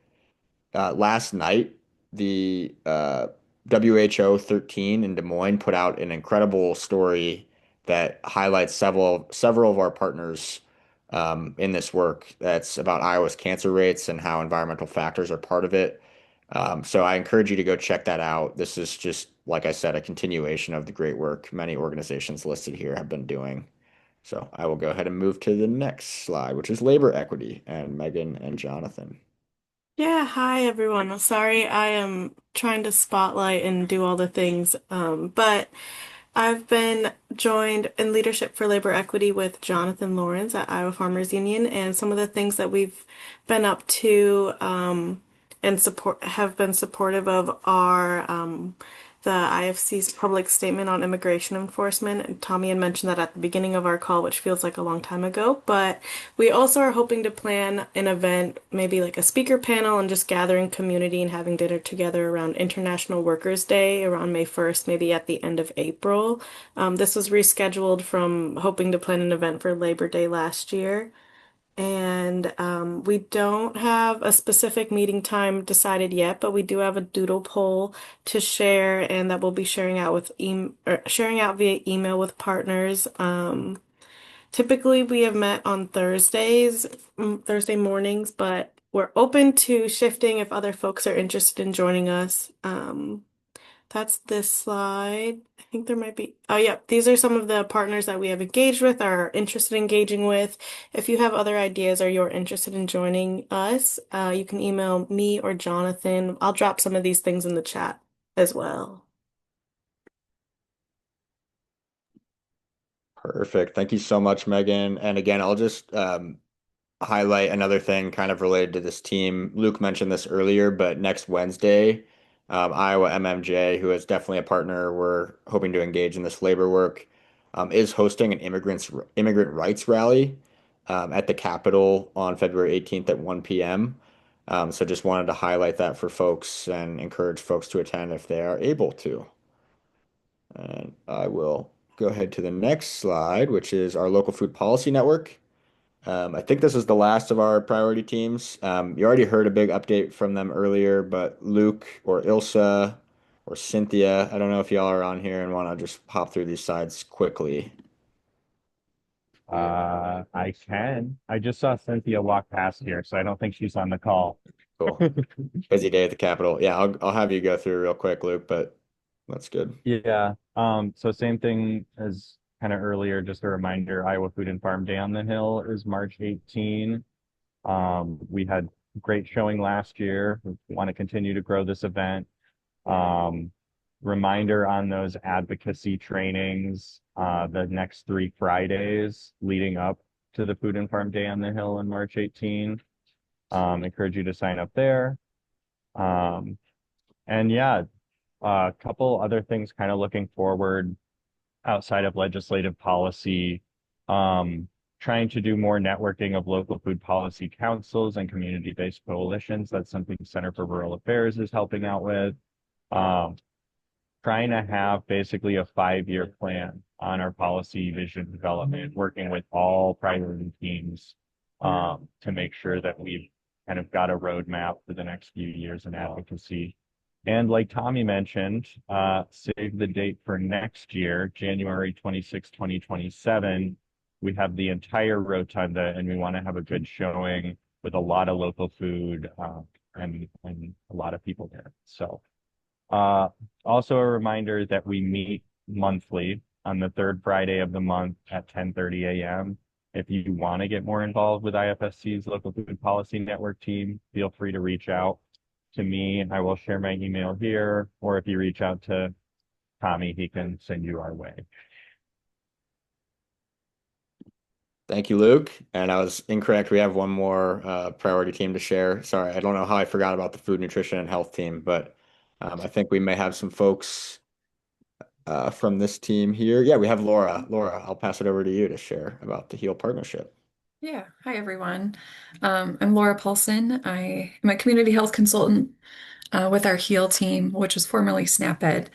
last night, the WHO 13 in Des Moines put out an incredible story that highlights several of our partners in this work. That's about Iowa's cancer rates and how environmental factors are part of it. So I encourage you to go check that out. This is just, like I said, a continuation of the great work many organizations listed here have been doing. So I will go ahead and move to the next slide, which is labor equity, and Megan and Jonathan. Yeah, hi everyone. Sorry, I am trying to spotlight and do all the things. But I've been joined in leadership for labor equity with Jonathan Lawrence at Iowa Farmers Union, and some of the things that we've been up to and have been supportive of are the IFC's public statement on immigration enforcement. And Tommy had mentioned that at the beginning of our call, which feels like a long time ago. But we also are hoping to plan an event, maybe like a speaker panel, and just gathering community and having dinner together around International Workers' Day around May 1st, maybe at the end of April. This was rescheduled from hoping to plan an event for Labor Day last year. And we don't have a specific meeting time decided yet, but we do have a doodle poll to share, and that we'll be sharing out sharing out via email with partners. Typically, we have met on Thursday mornings, but we're open to shifting if other folks are interested in joining us. That's this slide. I think there might be, oh yeah, these are some of the partners that we have engaged with, are interested in engaging with. If you have other ideas or you're interested in joining us, you can email me or Jonathan. I'll drop some of these things in the chat as well. Perfect. Thank you so much, Megan. And again, I'll just highlight another thing kind of related to this team. Luke mentioned this earlier, but next Wednesday, Iowa MMJ, who is definitely a partner we're hoping to engage in this labor work, is hosting an immigrant rights rally at the Capitol on February 18th at 1 p.m. So just wanted to highlight that for folks and encourage folks to attend if they are able to. And I will go ahead to the next slide, which is our local food policy network. I think this is the last of our priority teams. You already heard a big update from them earlier, but Luke or Ilsa or Cynthia. I don't know if y'all are on here and want to just pop through these sides quickly. I can. I just saw Cynthia walk past here, so I don't think she's on the call. Cool. Busy day at the Capitol. Yeah, I'll have you go through real quick, Luke, but that's good. Yeah. So same thing as kind of earlier, just a reminder, Iowa Food and Farm Day on the Hill is March 18. We had great showing last year. We want to continue to grow this event. Reminder on those advocacy trainings, the next 3 Fridays leading up to the Food and Farm Day on the Hill on March 18. Encourage you to sign up there. And yeah, a couple other things kind of looking forward outside of legislative policy. Trying to do more networking of local food policy councils and community-based coalitions. That's something Center for Rural Affairs is helping out with. Trying to have basically a 5-year plan on our policy vision development, working with all priority teams to make sure that we've kind of got a roadmap for the next few years in advocacy. And like Tommy mentioned, save the date for next year, January 26, 2027. We have the entire rotunda and we want to have a good showing with a lot of local food and a lot of people there. So also a reminder that we meet monthly on the 3rd Friday of the month at 10:30 a.m. If you want to get more involved with IFSC's Local Food Policy Network team, feel free to reach out to me. I will share my email here, or if you reach out to Tommy, he can send you our way. Thank you, Luke. And I was incorrect. We have one more priority team to share. Sorry, I don't know how I forgot about the food, nutrition, and health team, but I think we may have some folks from this team here. Yeah, we have Laura. Laura, I'll pass it over to you to share about the HEAL partnership. Yeah, hi everyone. I'm Laura Paulson. I am a community health consultant with our HEAL team, which was formerly SNAP-Ed,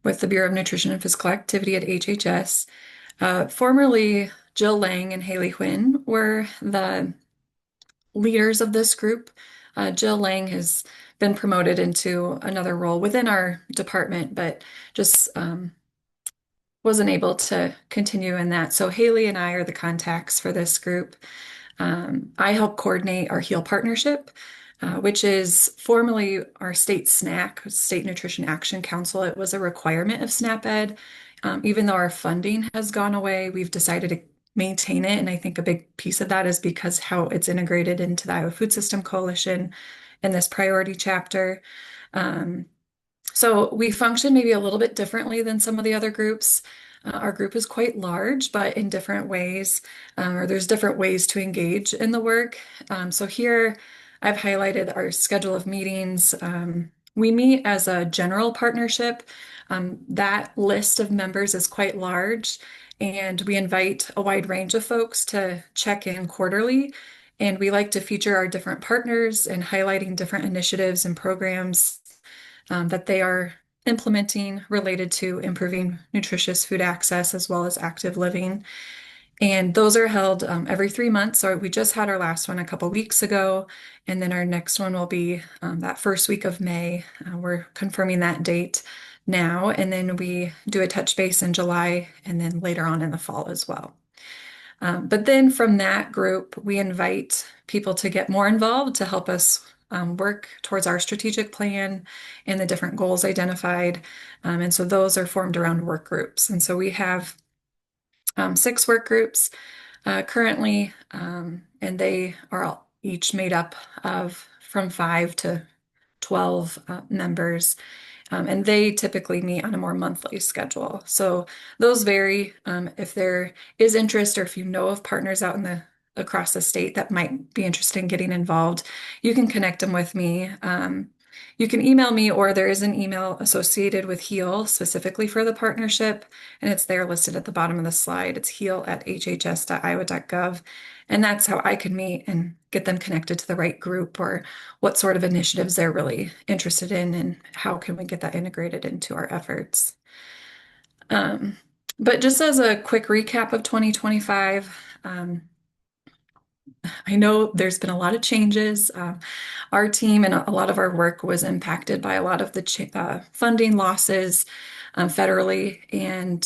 with the Bureau of Nutrition and Physical Activity at HHS. Formerly, Jill Lang and Haley Huynh were the leaders of this group. Jill Lang has been promoted into another role within our department, but just wasn't able to continue in that. So Haley and I are the contacts for this group. I help coordinate our HEAL partnership, which is formally our state SNAC, State Nutrition Action Council. It was a requirement of SNAP-Ed. Even though our funding has gone away, we've decided to maintain it. And I think a big piece of that is because how it's integrated into the Iowa Food System Coalition and this priority chapter. So we function maybe a little bit differently than some of the other groups. Our group is quite large, but in different ways, or there's different ways to engage in the work. So here I've highlighted our schedule of meetings. We meet as a general partnership. That list of members is quite large, and we invite a wide range of folks to check in quarterly. And we like to feature our different partners and highlighting different initiatives and programs that they are implementing related to improving nutritious food access as well as active living. And those are held every 3 months. So we just had our last one a couple weeks ago, and then our next one will be that first week of May. We're confirming that date now, and then we do a touch base in July and then later on in the fall as well. But then from that group, we invite people to get more involved to help us work towards our strategic plan and the different goals identified. And so those are formed around work groups. And so we have 6 work groups currently, and they are all each made up of from 5 to 12 members. And they typically meet on a more monthly schedule. So those vary. If there is interest or if you know of partners out across the state that might be interested in getting involved, you can connect them with me. You can email me, or there is an email associated with HEAL specifically for the partnership, and it's there listed at the bottom of the slide. It's heal@hhs.iowa.gov. And that's how I can meet and get them connected to the right group or what sort of initiatives they're really interested in and how can we get that integrated into our efforts. But just as a quick recap of 2025, I know there's been a lot of changes. Our team and a lot of our work was impacted by a lot of the funding losses federally. And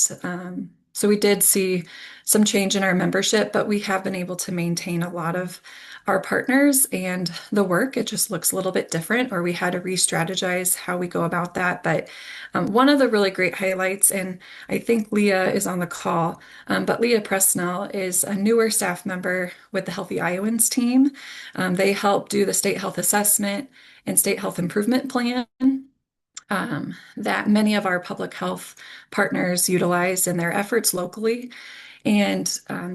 so we did see some change in our membership, but we have been able to maintain a lot of our partners and the work. It just looks a little bit different, or we had to re-strategize how we go about that. But one of the really great highlights, and I think Leah is on the call, but Leah Presnell is a newer staff member with the Healthy Iowans team. They help do the state health assessment and state health improvement plan that many of our public health partners utilize in their efforts locally. And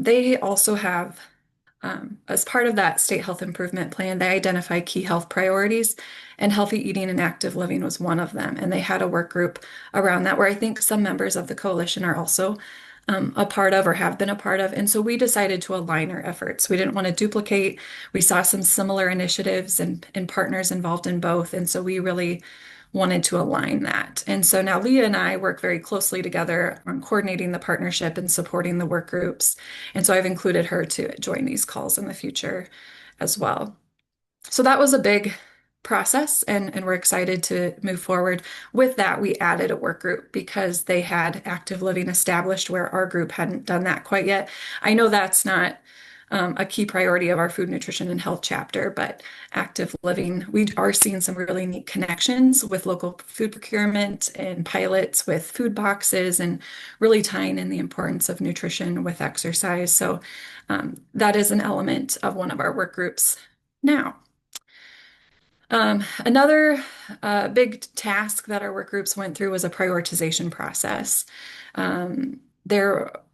they also have, as part of that state health improvement plan, they identify key health priorities, and healthy eating and active living was one of them. And they had a work group around that where I think some members of the coalition are also a part of or have been a part of. And so we decided to align our efforts. We didn't want to duplicate. We saw some similar initiatives and partners involved in both. And so we really wanted to align that. And so now Leah and I work very closely together on coordinating the partnership and supporting the work groups. And so I've included her to join these calls in the future as well. So that was a big process, and we're excited to move forward. With that, we added a work group because they had active living established where our group hadn't done that quite yet. I know that's not a key priority of our food, nutrition, and health chapter, but active living, we are seeing some really neat connections with local food procurement and pilots with food boxes and really tying in the importance of nutrition with exercise. So that is an element of one of our work groups now. Another big task that our work groups went through was a prioritization process.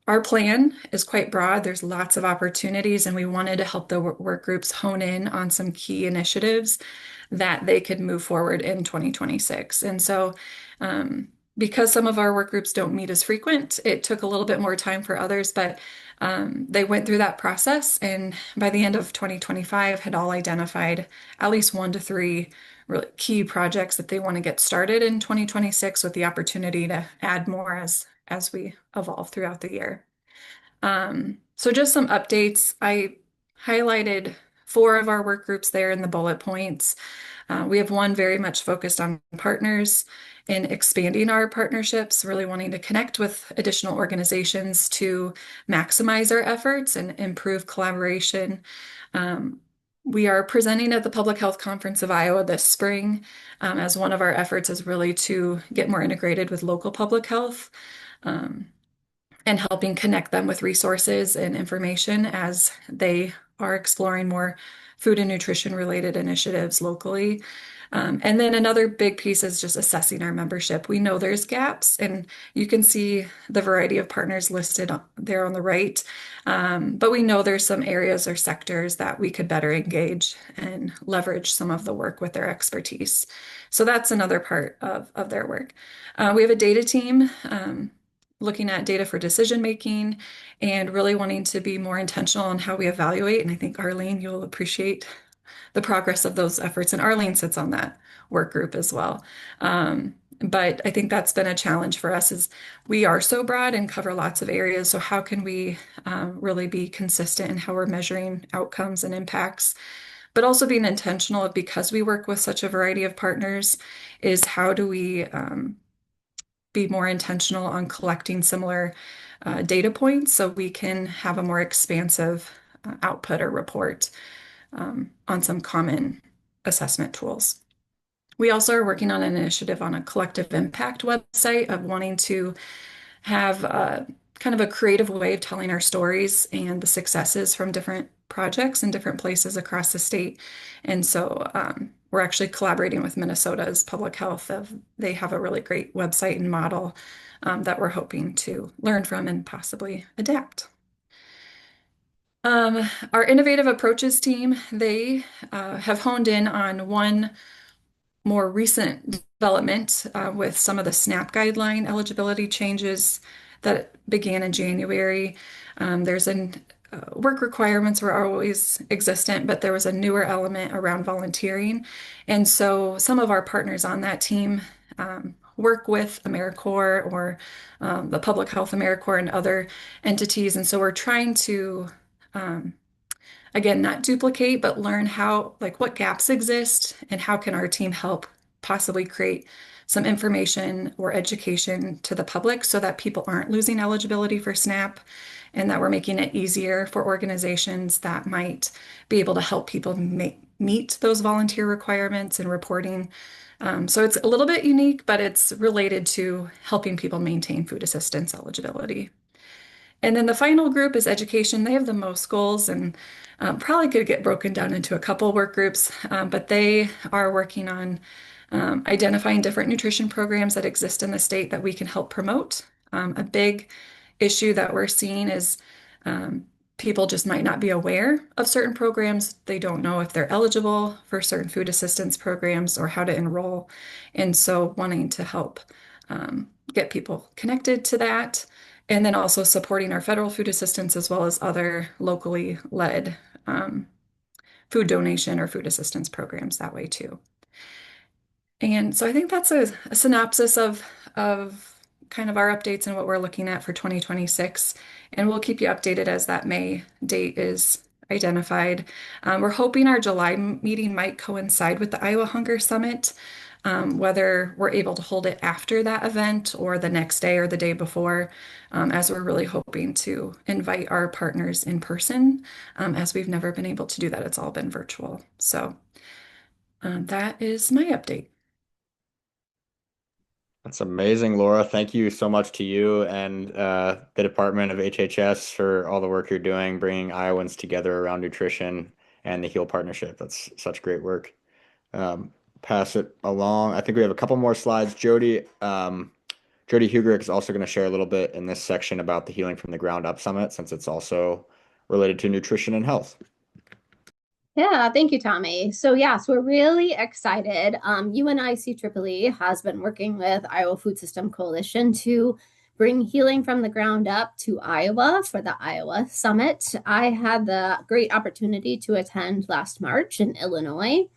Our plan is quite broad. There's lots of opportunities, and we wanted to help the work groups hone in on some key initiatives that they could move forward in 2026. And so, because some of our work groups don't meet as frequent, it took a little bit more time for others, but they went through that process, and by the end of 2025 had all identified at least 1 to 3 really key projects that they want to get started in 2026 with the opportunity to add more as we evolve throughout the year. So just some updates. I highlighted 4 of our work groups there in the bullet points. We have one very much focused on partners in expanding our partnerships, really wanting to connect with additional organizations to maximize our efforts and improve collaboration. We are presenting at the Public Health Conference of Iowa this spring, as one of our efforts is really to get more integrated with local public health and helping connect them with resources and information as they are exploring more food and nutrition related initiatives locally. And then another big piece is just assessing our membership. We know there's gaps, and you can see the variety of partners listed there on the right. But we know there's some areas or sectors that we could better engage and leverage some of the work with their expertise. So that's another part of their work. We have a data team looking at data for decision making and really wanting to be more intentional on how we evaluate. And I think Arlene, you'll appreciate the progress of those efforts. And Arlene sits on that work group as well. But I think that's been a challenge for us is we are so broad and cover lots of areas. So how can we really be consistent in how we're measuring outcomes and impacts? But also being intentional of, because we work with such a variety of partners, is how do we be more intentional on collecting similar data points so we can have a more expansive output or report on some common assessment tools. We also are working on an initiative on a collective impact website of wanting to have kind of a creative way of telling our stories and the successes from different projects in different places across the state. And so we're actually collaborating with Minnesota's public health. They have a really great website and model that we're hoping to learn from and possibly adapt. Our innovative approaches team, they have honed in on one more recent development with some of the SNAP guideline eligibility changes that began in January. There's work requirements were always existent, but there was a newer element around volunteering. And so some of our partners on that team work with AmeriCorps or the Public Health AmeriCorps and other entities. And so we're trying to again, not duplicate, but learn how, like, what gaps exist and how can our team help possibly create some information or education to the public so that people aren't losing eligibility for SNAP and that we're making it easier for organizations that might be able to help people meet those volunteer requirements and reporting. So it's a little bit unique, but it's related to helping people maintain food assistance eligibility. And then the final group is education. They have the most goals and probably could get broken down into a couple work groups, but they are working on identifying different nutrition programs that exist in the state that we can help promote. A big issue that we're seeing is people just might not be aware of certain programs. They don't know if they're eligible for certain food assistance programs or how to enroll. And so wanting to help get people connected to that. And then also supporting our federal food assistance as well as other locally led food donation or food assistance programs that way too. And so I think that's a synopsis of kind of our updates and what we're looking at for 2026. And we'll keep you updated as that May date is identified. We're hoping our July meeting might coincide with the Iowa Hunger Summit, whether we're able to hold it after that event or the next day or the day before, as we're really hoping to invite our partners in person, as we've never been able to do that. It's all been virtual. So that is my update. That's amazing, Laura. Thank you so much to you and the Department of HHS for all the work you're doing, bringing Iowans together around nutrition and the HEAL partnership. That's such great work. Pass it along. I think we have a couple more slides. Jody Hugrick is also going to share a little bit in this section about the Healing from the Ground Up Summit, since it's also related to nutrition and health. Yeah, thank you, Tommy. So yes, we're really excited. UNICEEE has been working with Iowa Food System Coalition to bring healing from the ground up to Iowa for the Iowa Summit. I had the great opportunity to attend last March in Illinois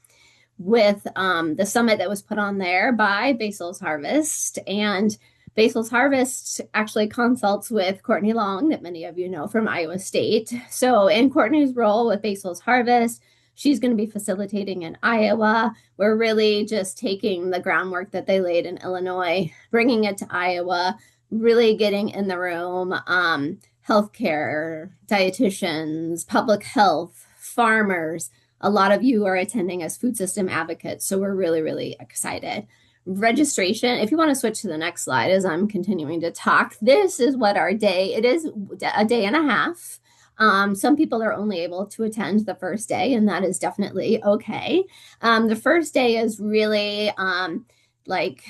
with the summit that was put on there by Basil's Harvest. And Basil's Harvest actually consults with Courtney Long, that many of you know from Iowa State. So in Courtney's role with Basil's Harvest, she's going to be facilitating in Iowa. We're really just taking the groundwork that they laid in Illinois, bringing it to Iowa, really getting in the room, healthcare, dietitians, public health, farmers. A lot of you are attending as food system advocates, so we're really, really excited. Registration, if you want to switch to the next slide as I'm continuing to talk, this is what our day, it is a day and a half. Some people are only able to attend the first day, and that is definitely okay. The first day is really like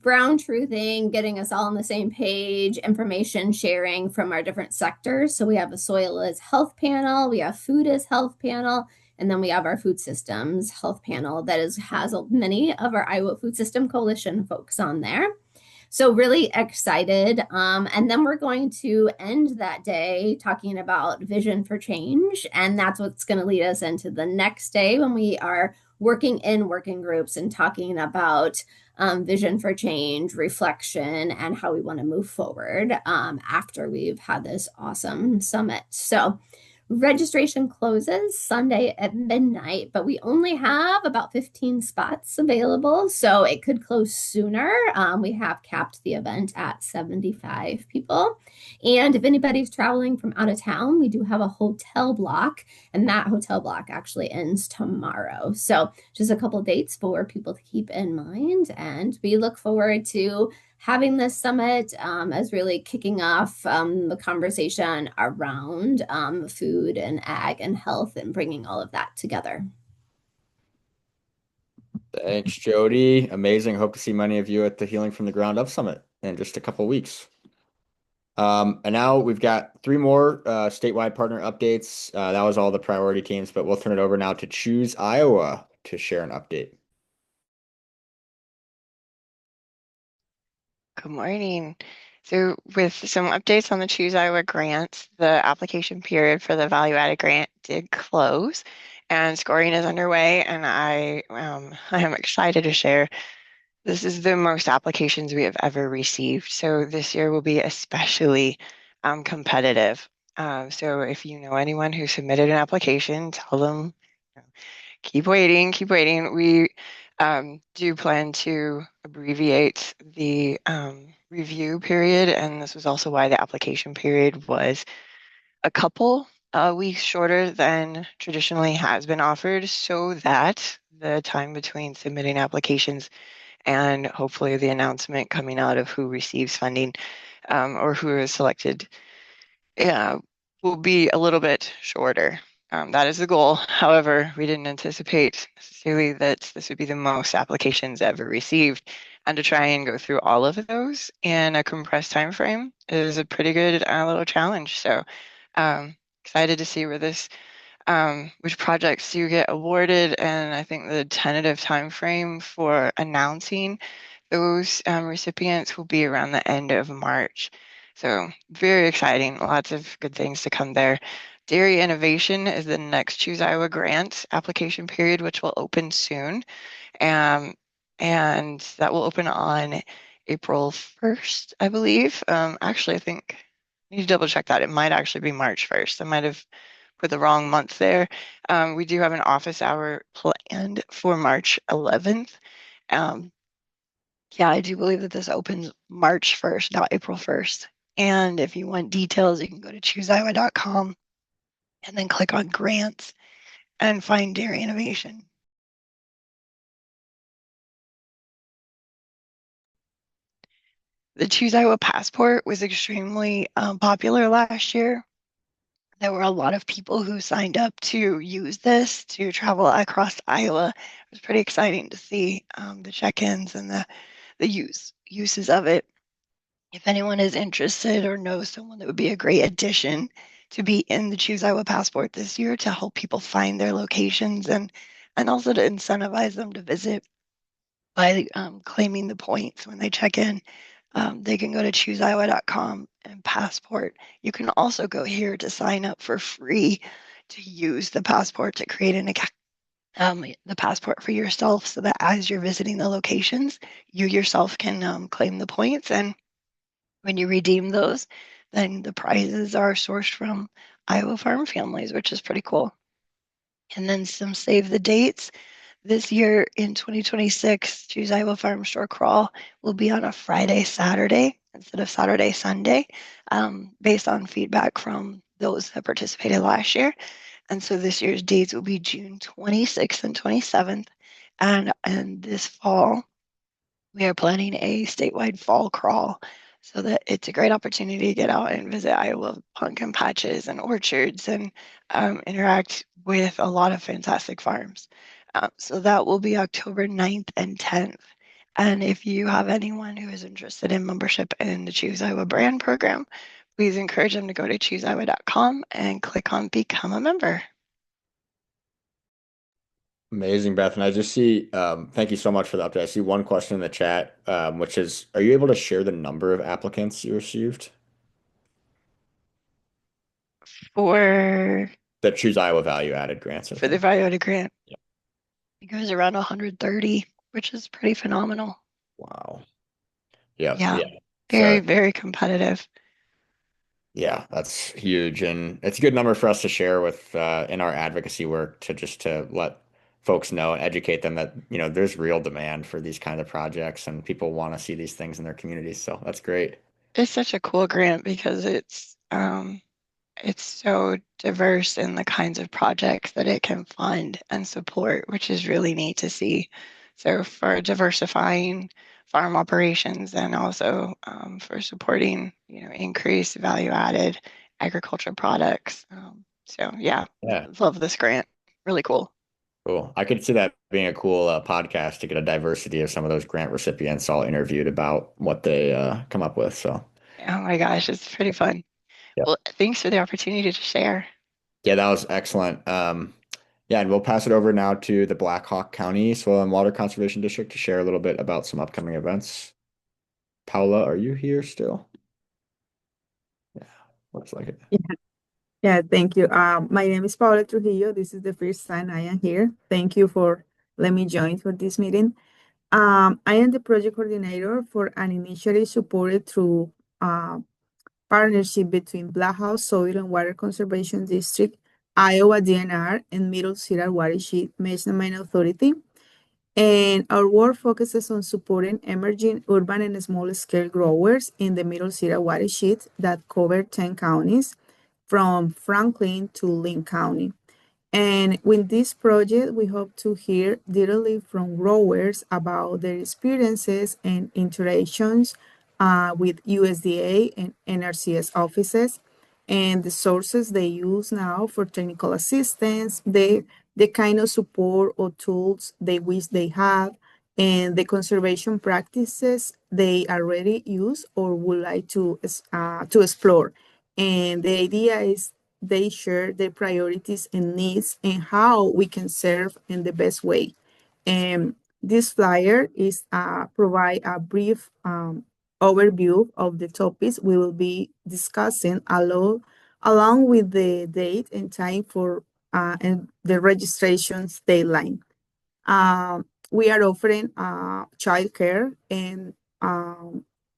ground truthing, getting us all on the same page, information sharing from our different sectors. So we have a soil as health panel, we have food as health panel, and then we have our food systems health panel that has many of our Iowa Food System Coalition folks on there. So really excited. And then we're going to end that day talking about vision for change. And that's what's going to lead us into the next day when we are working in working groups and talking about vision for change, reflection, and how we want to move forward after we've had this awesome summit. So registration closes Sunday at midnight, but we only have about 15 spots available, so it could close sooner. We have capped the event at 75 people. And if anybody's traveling from out of town, we do have a hotel block, and that hotel block actually ends tomorrow. So just a couple dates for people to keep in mind. And we look forward to having this summit as really kicking off the conversation around food and ag and health and bringing all of that together. Thanks, Jody. Amazing. Hope to see many of you at the Healing from the Ground Up Summit in just a couple weeks. And now we've got 3 more statewide partner updates. That was all the priority teams, but we'll turn it over now to Choose Iowa to share an update. Good morning. So with some updates on the Choose Iowa grants, the application period for the value-added grant did close and scoring is underway, and I am excited to share this is the most applications we have ever received. So this year will be especially competitive. So if you know anyone who submitted an application, tell them, keep waiting, keep waiting. We do plan to abbreviate the review period, and this was also why the application period was a couple weeks shorter than traditionally has been offered, so that the time between submitting applications and hopefully the announcement coming out of who receives funding or who is selected will be a little bit shorter. That is the goal. However, we didn't anticipate necessarily that this would be the most applications ever received. And to try and go through all of those in a compressed time frame is a pretty good little challenge. So excited to see where this which projects do get awarded, and I think the tentative time frame for announcing those recipients will be around the end of March. So very exciting, lots of good things to come there. Dairy Innovation is the next Choose Iowa grant application period, which will open soon. And that will open on April 1st, I believe. Actually, I think I need to double check that. It might actually be March 1st. I might have put the wrong month there. We do have an office hour planned for March 11th. Yeah, I do believe that this opens March 1st, not April 1st. And if you want details, you can go to chooseiowa.com and then click on grants and find Dairy Innovation. The Choose Iowa Passport was extremely popular last year. There were a lot of people who signed up to use this to travel across Iowa. It was pretty exciting to see the check-ins and the uses of it. If anyone is interested or knows someone that would be a great addition to be in the Choose Iowa Passport this year to help people find their locations and also to incentivize them to visit by claiming the points when they check in, they can go to chooseiowa.com and passport. You can also go here to sign up for free to use the passport to create an account. The passport for yourself so that as you're visiting the locations, you yourself can claim the points. And when you redeem those, then the prizes are sourced from Iowa farm families, which is pretty cool. And then some save the dates. This year in 2026, Choose Iowa Farm Store Crawl will be on a Friday, Saturday instead of Saturday, Sunday, based on feedback from those that participated last year. And so this year's dates will be June 26th and 27th. And this fall, we are planning a statewide fall crawl so that it's a great opportunity to get out and visit Iowa pumpkin patches and orchards and interact with a lot of fantastic farms. So that will be October 9th and 10th. And if you have anyone who is interested in membership in the Choose Iowa brand program, please encourage them to go to chooseiowa.com and click on Become a Member. Amazing, Beth. And I just see, thank you so much for the update. I see one question in the chat, which is, are you able to share the number of applicants you received? For The Choose Iowa Value Added grants. For the Value Added grant. Yeah. It goes around 130, which is pretty phenomenal. Wow. Yeah. Yeah. Very competitive. Yeah, that's huge. And it's a good number for us to share with in our advocacy work to let folks know and educate them that, there's real demand for these kind of projects and people want to see these things in their communities. So that's great. It's such a cool grant because it's so diverse in the kinds of projects that it can fund and support, which is really neat to see. So for diversifying farm operations and also for supporting, increased value-added agriculture products. So yeah, love this grant. Really cool. Cool. I could see that being a cool podcast to get a diversity of some of those grant recipients all interviewed about what they come up with. So. Oh my gosh, it's pretty fun. Yep. Well, thanks for the opportunity to share. Yeah, that was excellent. Yeah, and we'll pass it over now to the Black Hawk County Soil and Water Conservation District to share a little bit about some upcoming events. Paula, are you here still? Yeah, looks like it. Yeah, thank you. My name is Paula Trujillo. This is the first time I am here. Thank you for letting me join for this meeting. I am the project coordinator for an initiative supported through partnership between Black House Soil and Water Conservation District, Iowa DNR, and Middle Cedar Watershed Management Authority. And our work focuses on supporting emerging urban and small-scale growers in the Middle Cedar Watershed that cover 10 counties, from Franklin to Linn County. And with this project, we hope to hear directly from growers about their experiences and interactions with USDA and NRCS offices, and the sources they use now for technical assistance, the kind of support or tools they wish they have, and the conservation practices they already use or would like to explore. And the idea is they share their priorities and needs and how we can serve in the best way. And this flyer is provide a brief overview of the topics we will be discussing along with the date and time for and the registration's deadline. We are offering childcare and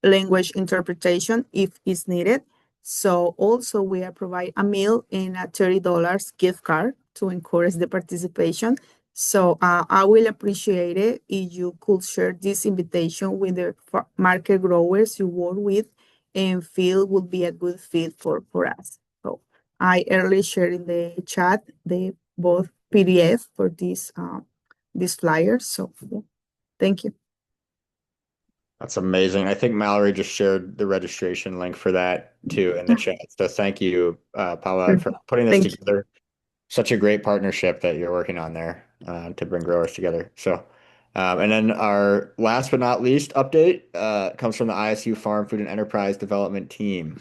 language interpretation if it's needed. So also we are provide a meal and a $30 gift card to encourage the participation. So I will appreciate it if you could share this invitation with the market growers you work with and feel would be a good fit for us. So I earlier shared in the chat the both PDF for this flyer. So yeah, thank you. That's amazing. I think Mallory just shared the registration link for that too in the chat. So thank you, Paula, for putting this together. Such a great partnership that you're working on there to bring growers together. So, and then our last but not least update comes from the ISU Farm Food and Enterprise Development Team.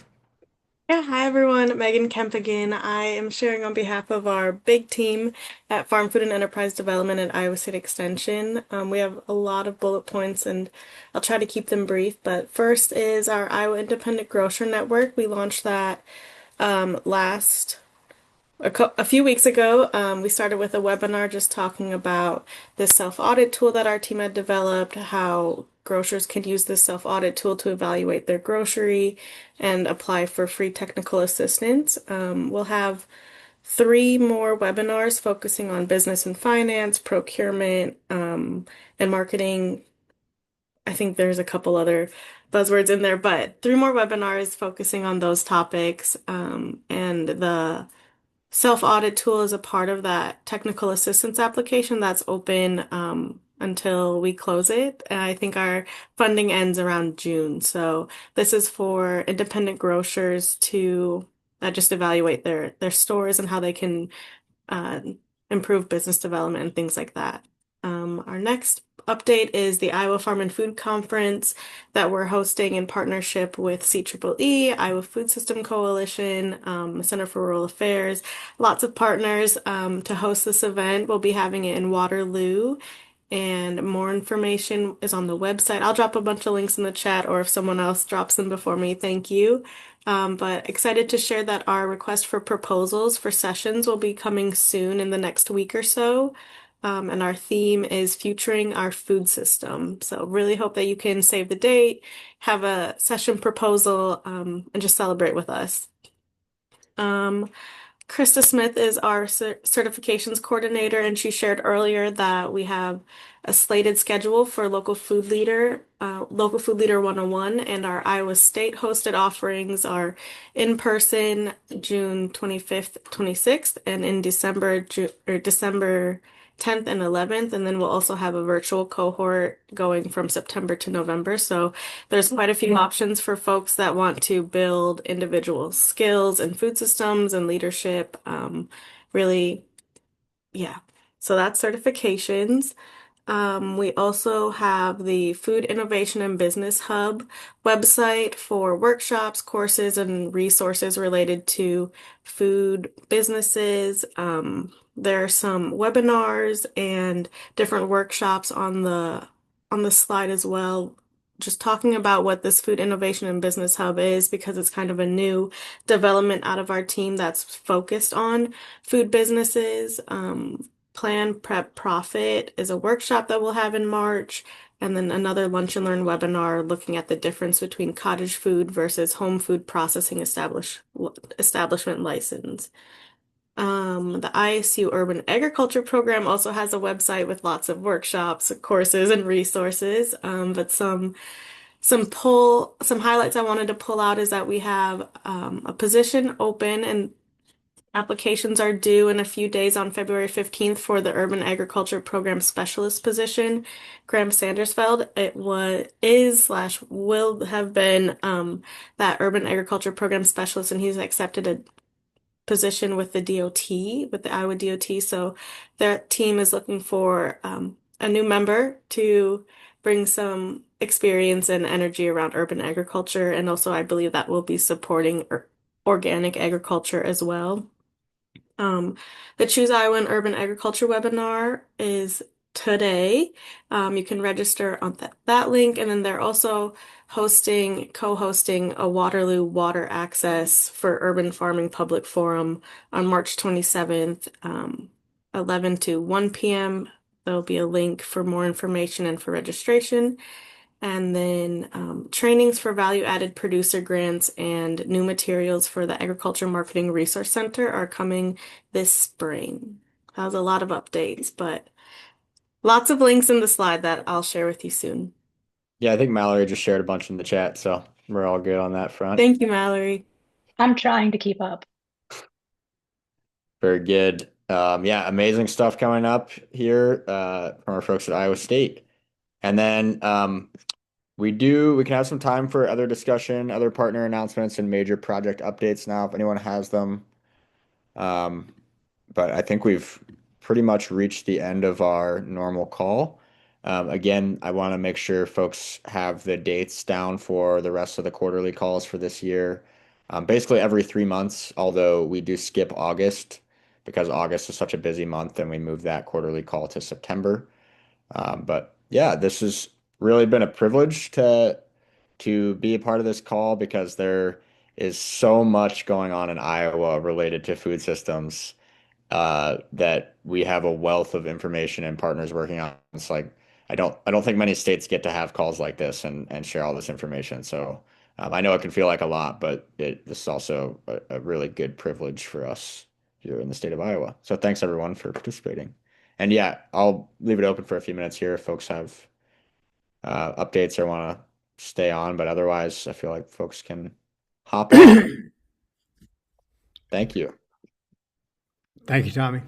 Yeah, hi everyone, Megan Kemp again. I am sharing on behalf of our big team at Farm Food and Enterprise Development at Iowa State Extension. We have a lot of bullet points and I'll try to keep them brief, but first is our Iowa Independent Grocer Network. We launched that a few weeks ago. We started with a webinar just talking about this self-audit tool that our team had developed, how grocers can use this self-audit tool to evaluate their grocery and apply for free technical assistance. We'll have 3 more webinars focusing on business and finance, procurement, and marketing. I think there's a couple other buzzwords in there, but 3 more webinars focusing on those topics. And the self-audit tool is a part of that technical assistance application that's open until we close it. And I think our funding ends around June. So this is for independent grocers to just evaluate their stores and how they can improve business development and things like that. Our next update is the Iowa Farm and Food Conference that we're hosting in partnership with CEEE, Iowa Food System Coalition, Center for Rural Affairs, lots of partners to host this event. We'll be having it in Waterloo, and more information is on the website. I'll drop a bunch of links in the chat, or if someone else drops them before me, thank you. But excited to share that our request for proposals for sessions will be coming soon in the next week or so. And our theme is futuring our food system. So really hope that you can save the date, have a session proposal, and just celebrate with us. Krista Smith is our certifications coordinator, and she shared earlier that we have a slated schedule for Local Food Leader 101, and our Iowa State hosted offerings are in person June 25th, 26th, and in December 10th and 11th, and then we'll also have a virtual cohort going from September to November. So there's quite a few options for folks that want to build individual skills and food systems and leadership. Really, yeah. So that's certifications. We also have the Food Innovation and Business Hub website for workshops, courses, and resources related to food businesses. There are some webinars and different workshops on the slide as well, just talking about what this Food Innovation and Business Hub is, because it's kind of a new development out of our team that's focused on food businesses. Plan Prep Profit is a workshop that we'll have in March, and then another Lunch and Learn webinar looking at the difference between cottage food versus home food processing establishment license. The ISU Urban Agriculture Program also has a website with lots of workshops, courses, and resources. But some highlights I wanted to pull out is that we have a position open and applications are due in a few days on February 15th for the Urban Agriculture Program Specialist position. Graham Sandersfeld, is slash will have been that Urban Agriculture Program Specialist, and he's accepted a position with the DOT, with the Iowa DOT. So their team is looking for a new member to bring some experience and energy around urban agriculture. And also, I believe that will be supporting organic agriculture as well. The Choose Iowa and Urban Agriculture webinar is today. You can register on that link, and then they're also co-hosting a Waterloo Water Access for Urban Farming Public Forum on March 27th, 11 to 1 p.m. There'll be a link for more information and for registration. And then trainings for value-added producer grants and new materials for the Agriculture Marketing Resource Center are coming this spring. That was a lot of updates, but lots of links in the slide that I'll share with you soon. Yeah, I think Mallory just shared a bunch in the chat, so we're all good on that front. Thank you, Mallory. I'm trying to keep up. Very good. Yeah, amazing stuff coming up here from our folks at Iowa State. And then we can have some time for other discussion, other partner announcements, and major project updates now if anyone has them. But I think we've pretty much reached the end of our normal call. Again, I want to make sure folks have the dates down for the rest of the quarterly calls for this year. Basically every 3 months, although we do skip August because August is such a busy month and we move that quarterly call to September. But yeah, this has really been a privilege to be a part of this call because there is so much going on in Iowa related to food systems that we have a wealth of information and partners working on. It's like I don't think many states get to have calls like this and share all this information. So I know it can feel like a lot, but this is also a really good privilege for us here in the state of Iowa. So thanks everyone for participating. And yeah, I'll leave it open for a few minutes here if folks have updates or want to stay on, but otherwise I feel like folks can hop off. Thank you. Thank you, Tommy.